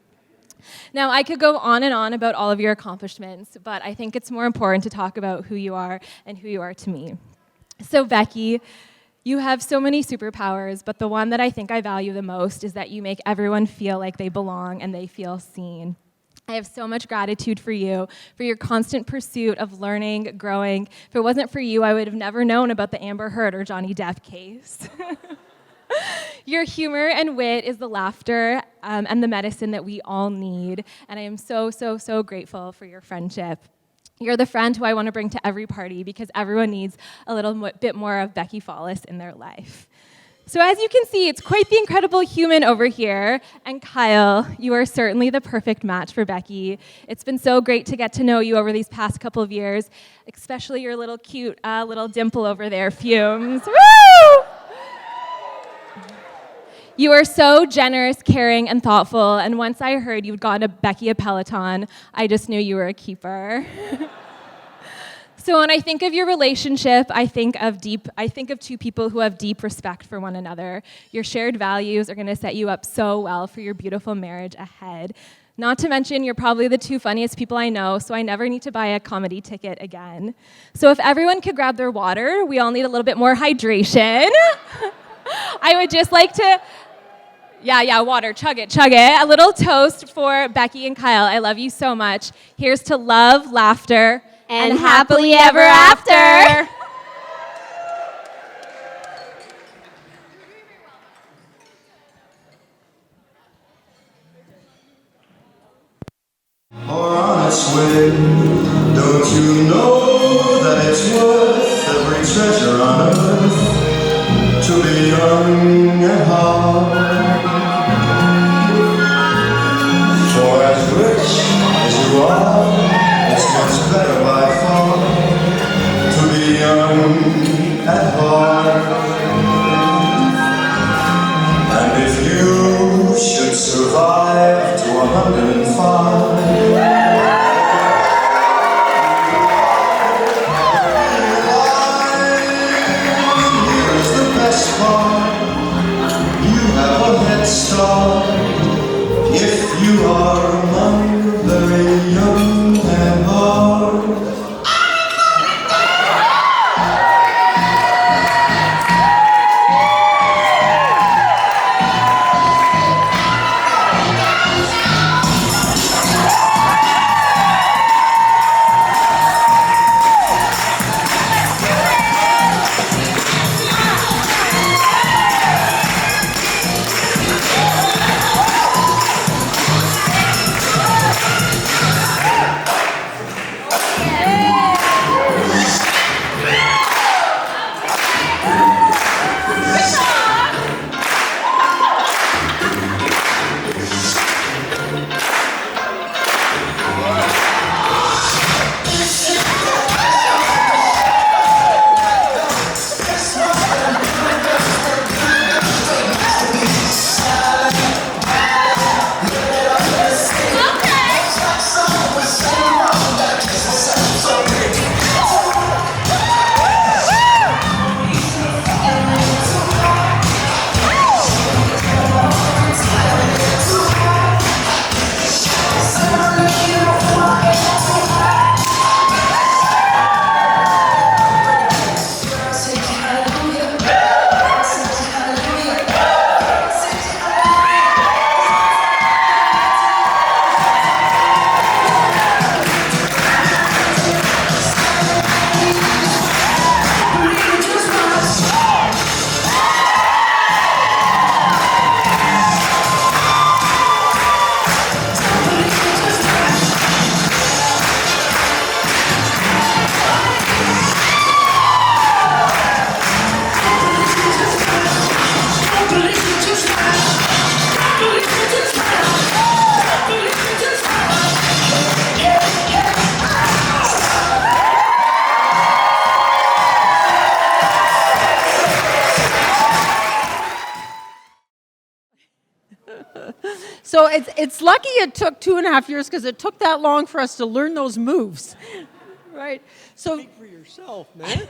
Now, I could go on and on about all of your accomplishments, but I think it's more important to talk about who you are and who you are to me. So, Becky, you have so many superpowers, but the one that I think I value the most is that you make everyone feel like they belong and they feel seen. I have so much gratitude for you, for your constant pursuit of learning, growing. If it wasn't for you, I would have never known about the Amber Heard or Johnny Depp case. Your humor and wit is the laughter and the medicine that we all need, and I am so, so, so grateful for your friendship. You're the friend who I want to bring to every party because everyone needs a little bit more of Becky Follis in their life. So as you can see, it's quite the incredible human over here, and Kyle, you are certainly the perfect match for Becky. It's been so great to get to know you over these past couple of years, especially your little cute little dimple over there, Fumes. Woo! You are so generous, caring, and thoughtful, and once I heard you'd gotten Becky a Peloton, I just knew you were a keeper. So when I think of your relationship, I think of two people who have deep respect for one another. Your shared values are going to set you up so well for your beautiful marriage ahead. Not to mention, you're probably the two funniest people I know, so I never need to buy a comedy ticket again. So if everyone could grab their water, we all need a little bit more hydration. I would just like to, water, chug it. A little toast for Becky and Kyle. I love you so much. Here's to love, laughter, and happily ever after. Or honest way, don't you know that it's worth every treasure on earth to be young at heart? For as rich as you are, it's much better by far to be young at heart. And if you should survive to 105, here's the best part, you have a head start if you are among the very young at heart. So it's lucky it took 2.5 years because it took that long for us to learn those moves, right? So speak for yourself, man.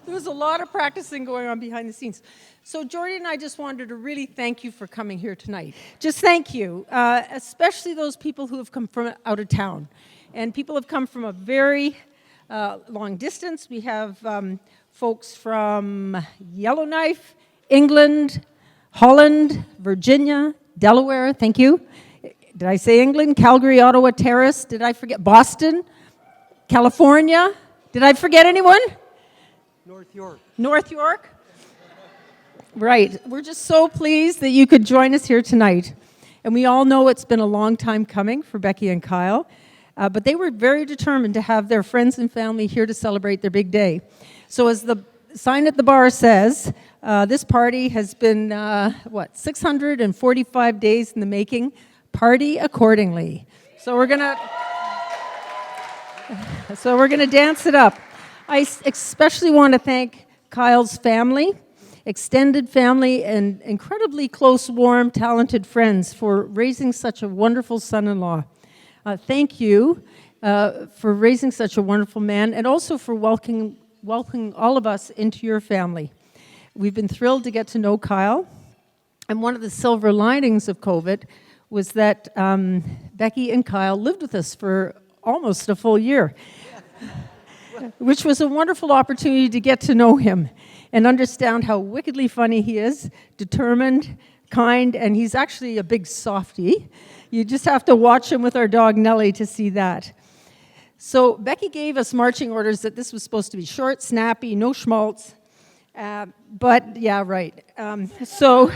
there was a lot of practicing going on behind the scenes. So Jordy and I just wanted to really thank you for coming here tonight. Just thank you, especially those people who have come from out of town. And people have come from a very long distance. We have folks from Yellowknife, England, Holland, Virginia, Delaware, thank you. Did I say England? Calgary, Ottawa, Terrace. Did I forget? Boston, California. Did I forget anyone? North York. North York? Right. We're just so pleased that you could join us here tonight. And we all know it's been a long time coming for Becky and Kyle, but they were very determined to have their friends and family here to celebrate their big day. So as the sign at the bar says, this party has been, 645 days in the making. Party accordingly. So we're gonna dance it up. I especially want to thank Kyle's family, extended family, and incredibly close, warm, talented friends for raising such a wonderful son-in-law. Thank you for raising such a wonderful man, and also for welcoming all of us into your family. We've been thrilled to get to know Kyle, and one of the silver linings of COVID was that Becky and Kyle lived with us for almost a full year, which was a wonderful opportunity to get to know him and understand how wickedly funny he is, determined, kind, and he's actually a big softie. You just have to watch him with our dog Nellie to see that. So Becky gave us marching orders that this was supposed to be short, snappy, no schmaltz, but yeah, right. So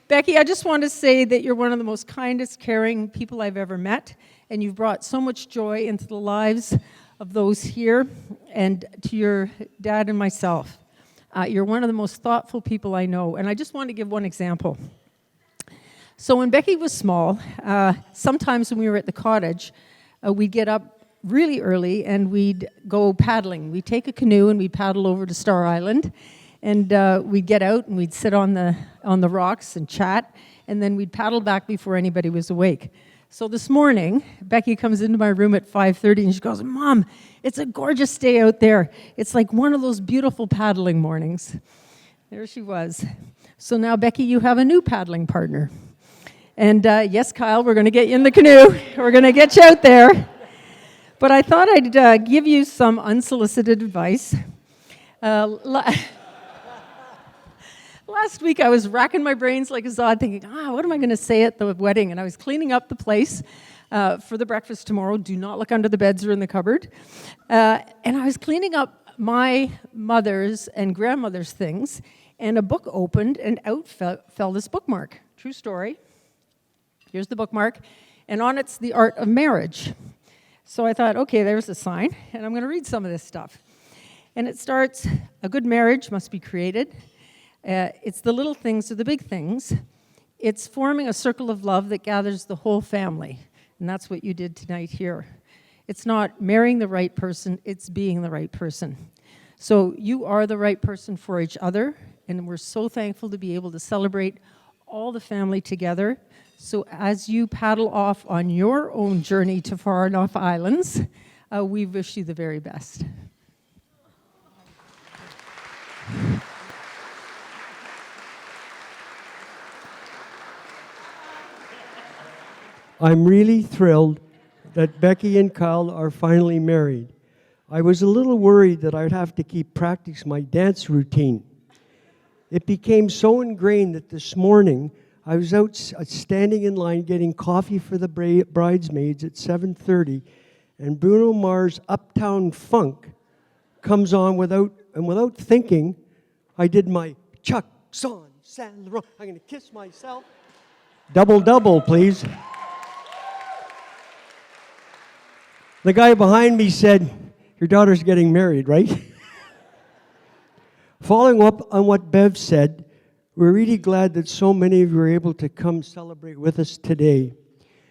Becky, I just want to say that you're one of the most kindest, caring people I've ever met, and you've brought so much joy into the lives of those here and to your dad and myself. You're one of the most thoughtful people I know, and I just want to give one example. So when Becky was small, sometimes when we were at the cottage, we'd get up really early and we'd go paddling. We'd take a canoe and we'd paddle over to Star Island, and we'd get out and we'd sit on the rocks and chat, and then we'd paddle back before anybody was awake. So this morning, Becky comes into my room at 5:30 and she goes, "Mom, it's a gorgeous day out there. It's like one of those beautiful paddling mornings." There she was. So now, Becky, you have a new paddling partner. And yes, Kyle, we're going to get you in the canoe. We're going to get you out there. But I thought I'd give you some unsolicited advice. Last week, I was racking my brains like a zod, thinking, what am I going to say at the wedding? And I was cleaning up the place for the breakfast tomorrow. Do not look under the beds or in the cupboard. And I was cleaning up my mother's and grandmother's things, and a book opened, and out fell this bookmark. True story. Here's the bookmark, and on it's The Art of Marriage. So I thought, okay, there's a sign, and I'm going to read some of this stuff. And it starts, "A good marriage must be created. It's the little things or the big things. It's forming a circle of love that gathers the whole family." And that's what you did tonight here. It's not marrying the right person, it's being the right person. So you are the right person for each other, and we're so thankful to be able to celebrate all the family together. So as you paddle off on your own journey to far enough islands, we wish you the very best. I'm really thrilled that Becky and Kyle are finally married. I was a little worried that I'd have to keep practicing my dance routine. It became so ingrained that this morning I was out standing in line getting coffee for the bridesmaids at 7:30, and Bruno Mars' Uptown Funk comes on without thinking. I did my Chuck, Son, Saint Laurent. I'm going to kiss myself. Double, please. The guy behind me said, "Your daughter's getting married, right?" Following up on what Bev said, we're really glad that so many of you were able to come celebrate with us today.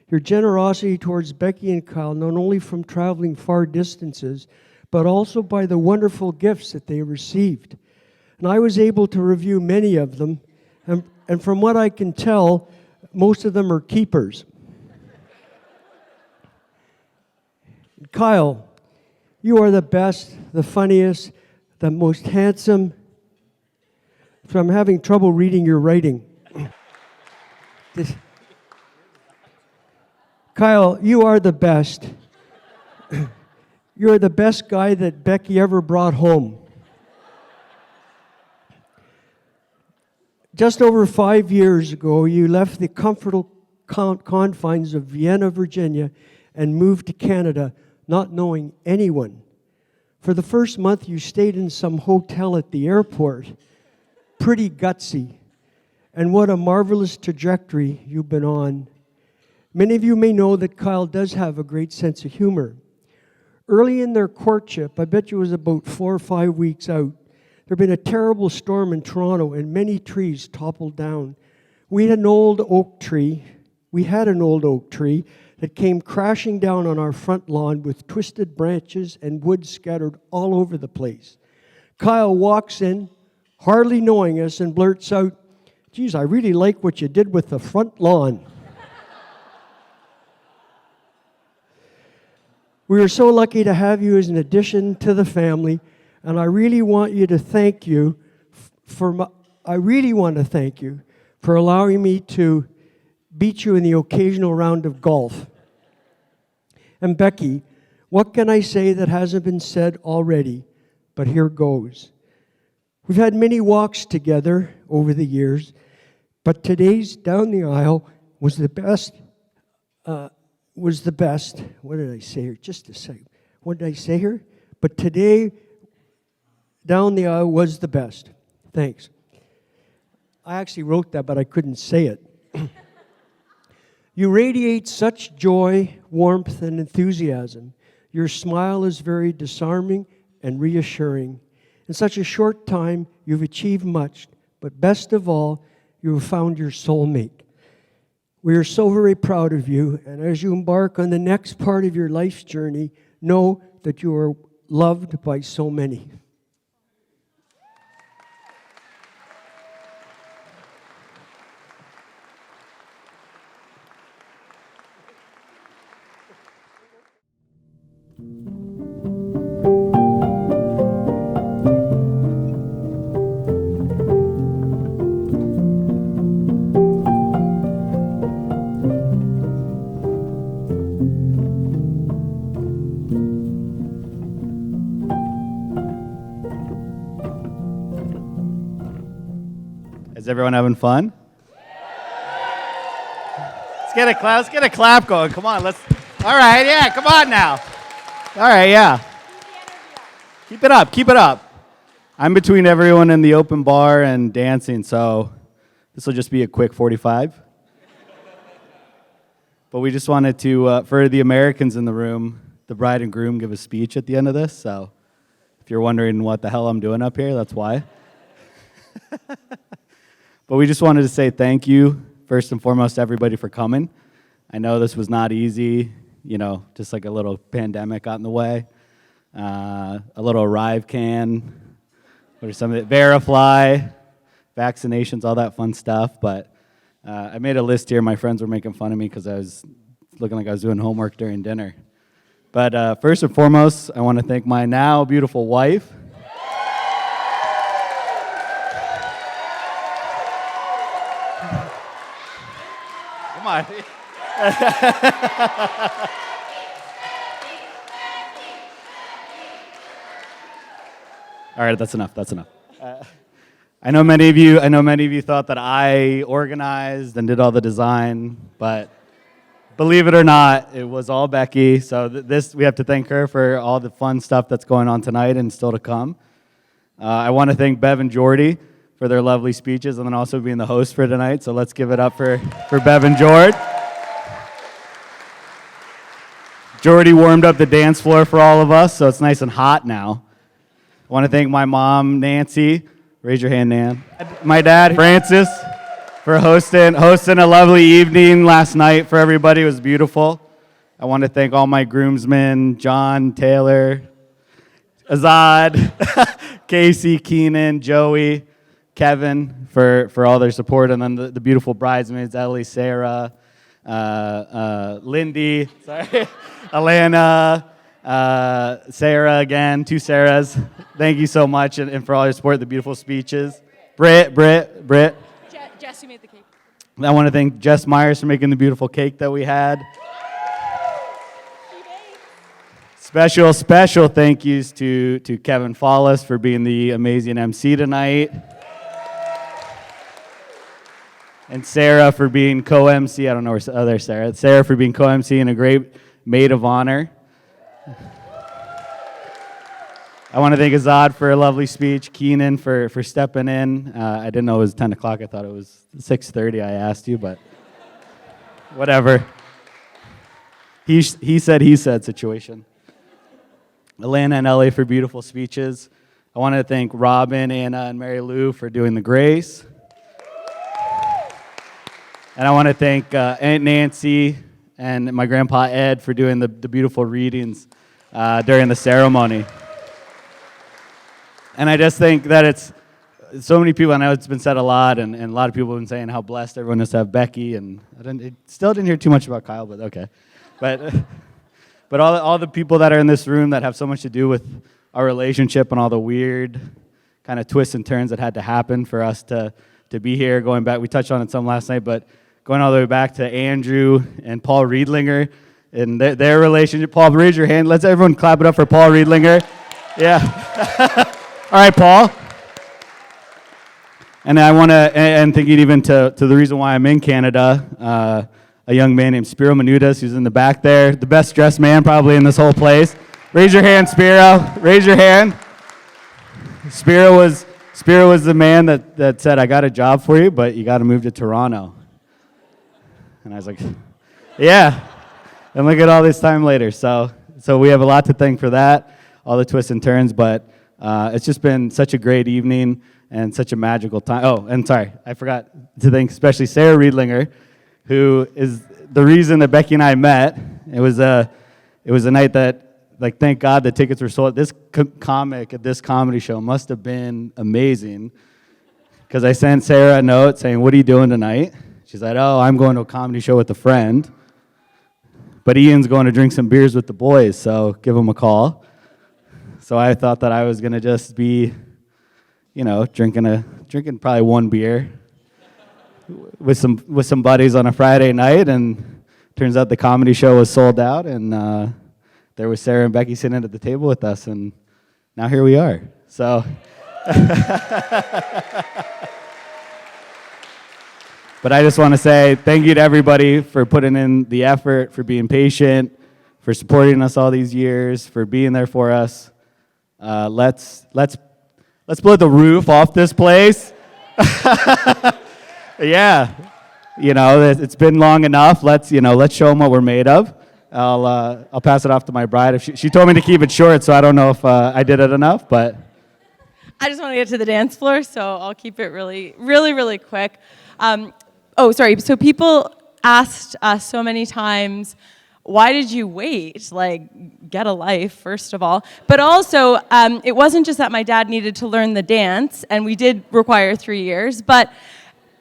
Your generosity towards Becky and Kyle, not only from traveling far distances, but also by the wonderful gifts that they received. And I was able to review many of them, And from what I can tell, most of them are keepers. Kyle, you are the best, the funniest, the most handsome. So I'm having trouble reading your writing. Kyle, you are the best. You're the best guy that Becky ever brought home. Just over 5 years ago, you left the comfortable confines of Vienna, Virginia, and moved to Canada, not knowing anyone. For the first month, you stayed in some hotel at the airport. Pretty gutsy. And what a marvelous trajectory you've been on. Many of you may know that Kyle does have a great sense of humor. Early in their courtship, I bet you it was about 4 or 5 weeks out, there had been a terrible storm in Toronto and many trees toppled down. We had an old oak tree that came crashing down on our front lawn with twisted branches and wood scattered all over the place. Kyle walks in, hardly knowing us, and blurts out, "Geez, I really like what you did with the front lawn." We are so lucky to have you as an addition to the family, and I really want to thank you for allowing me to beat you in the occasional round of golf. And Becky, what can I say that hasn't been said already? But here goes. We've had many walks together over the years, but today's down the aisle was the best. What did I say here? Just a second. What did I say here? But today, down the aisle was the best. Thanks. I actually wrote that, but I couldn't say it. You radiate such joy, warmth, and enthusiasm. Your smile is very disarming and reassuring. In such a short time, you've achieved much, but best of all, you have found your soulmate. We are so very proud of you, and as you embark on the next part of your life's journey, know that you are loved by so many. Is everyone having fun? Let's get a clap going. Come on, all right, yeah, come on now. All right, yeah. Keep it up. I'm between everyone in the open bar and dancing, so this will just be a quick 45. But we just wanted to, for the Americans in the room, the bride and groom give a speech at the end of this, so if you're wondering what the hell I'm doing up here, that's why. But we just wanted to say thank you, first and foremost, to everybody for coming. I know this was not easy, just like a little pandemic got in the way. A little ArriveCan, what are some of it? Verifly, vaccinations, all that fun stuff. But I made a list here. My friends were making fun of me because I was looking like I was doing homework during dinner. But first and foremost, I want to thank my now beautiful wife. Come on. All right, that's enough. I know many of you thought that I organized and did all the design, but believe it or not, it was all Becky. So we have to thank her for all the fun stuff that's going on tonight and still to come. I want to thank Bev and Jordy for their lovely speeches and then also being the host for tonight. So let's give it up for Bev and Jord. Jordy warmed up the dance floor for all of us, so it's nice and hot now. I want to thank my mom, Nancy. Raise your hand, Nan. My dad, Francis, for hosting a lovely evening last night for everybody. It was beautiful. I want to thank all my groomsmen, John, Taylor, Azad, Casey, Keenan, Joey, Kevin for all their support, and then the beautiful bridesmaids, Ellie, Sarah, Lindy, sorry, Alana, Sarah again, 2 Sarahs. Thank you so much, and for all your support, the beautiful speeches. Britt. Jess, you made the cake. I want to thank Jess Myers for making the beautiful cake that we had. Special thank yous to Kevin Follis for being the amazing MC tonight. And Sarah for being co-MC. I don't know where there's Sarah. Sarah for being co-MC and a great maid of honor. I want to thank Azad for a lovely speech, Keenan for stepping in. I didn't know it was 10 o'clock. I thought it was 6:30. I asked you, but whatever. He said situation. Alana and Ellie for beautiful speeches. I want to thank Robin, Anna, and Mary Lou for doing the grace. And I want to thank Aunt Nancy and my grandpa Ed for doing the beautiful readings during the ceremony. And I just think that it's so many people, I know it's been said a lot, and a lot of people have been saying how blessed everyone is to have Becky, and still didn't hear too much about Kyle, but okay. But all the people that are in this room that have so much to do with our relationship and all the weird kind of twists and turns that had to happen for us to be here, going back, we touched on it some last night, but going all the way back to Andrew and Paul Riedlinger and their relationship. Paul, raise your hand. Let's everyone clap it up for Paul Riedlinger. Yeah. All right, Paul. And I want to, and thinking even to the reason why I'm in Canada, a young man named Spiro Menudas, who's in the back there, the best dressed man probably in this whole place. Raise your hand, Spiro. Raise your hand. Spiro was the man that said, I got a job for you, but you got to move to Toronto. And I was like, yeah. And look at all this time later. So we have a lot to thank for that, all the twists and turns, but it's just been such a great evening and such a magical time. Oh, and sorry, I forgot to thank especially Sarah Riedlinger, who is the reason that Becky and I met. It was a night that, like, thank God the tickets were sold. This comic at this comedy show must have been amazing, because I sent Sarah a note saying, what are you doing tonight? She's like, oh, I'm going to a comedy show with a friend, but Ian's going to drink some beers with the boys, so give him a call. So I thought that I was going to just be, drinking probably one beer with some buddies on a Friday night, and turns out the comedy show was sold out, and there was Sarah and Becky sitting at the table with us, and now here we are. So, but I just want to say thank you to everybody for putting in the effort, for being patient, for supporting us all these years, for being there for us. Let's blow the roof off this place. Yeah, it's been long enough. Let's show them what we're made of. I'll pass it off to my bride. If she told me to keep it short, so I don't know if I did it enough, but. I just want to get to the dance floor, so I'll keep it really, really, really quick. Sorry. So people asked us so many times, why did you wait? Like, get a life, first of all. But also, it wasn't just that my dad needed to learn the dance, and we did require 3 years, but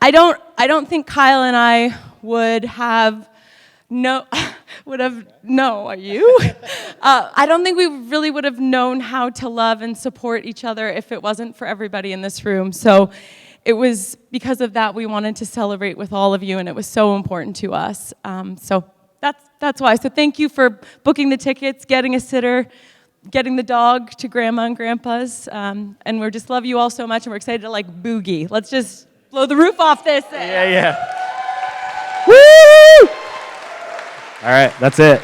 I don't think Kyle and I would have are you? I don't think we really would have known how to love and support each other if it wasn't for everybody in this room. So it was because of that we wanted to celebrate with all of you, and it was so important to us. So that's why. So thank you for booking the tickets, getting a sitter, getting the dog to Grandma and Grandpa's, and we just love you all so much, and we're excited to boogie. Let's just blow the roof off this thing. Yeah. Woo! All right, that's it.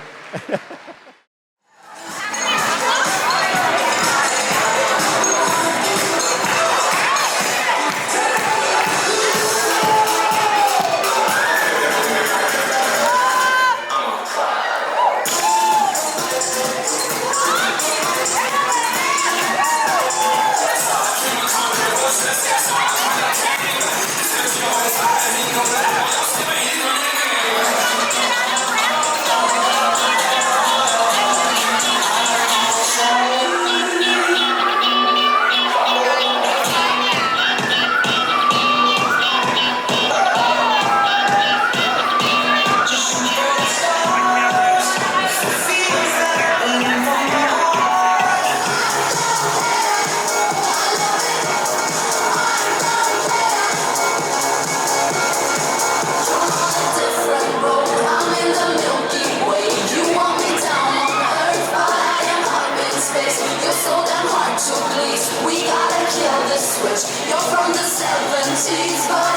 Serpentines,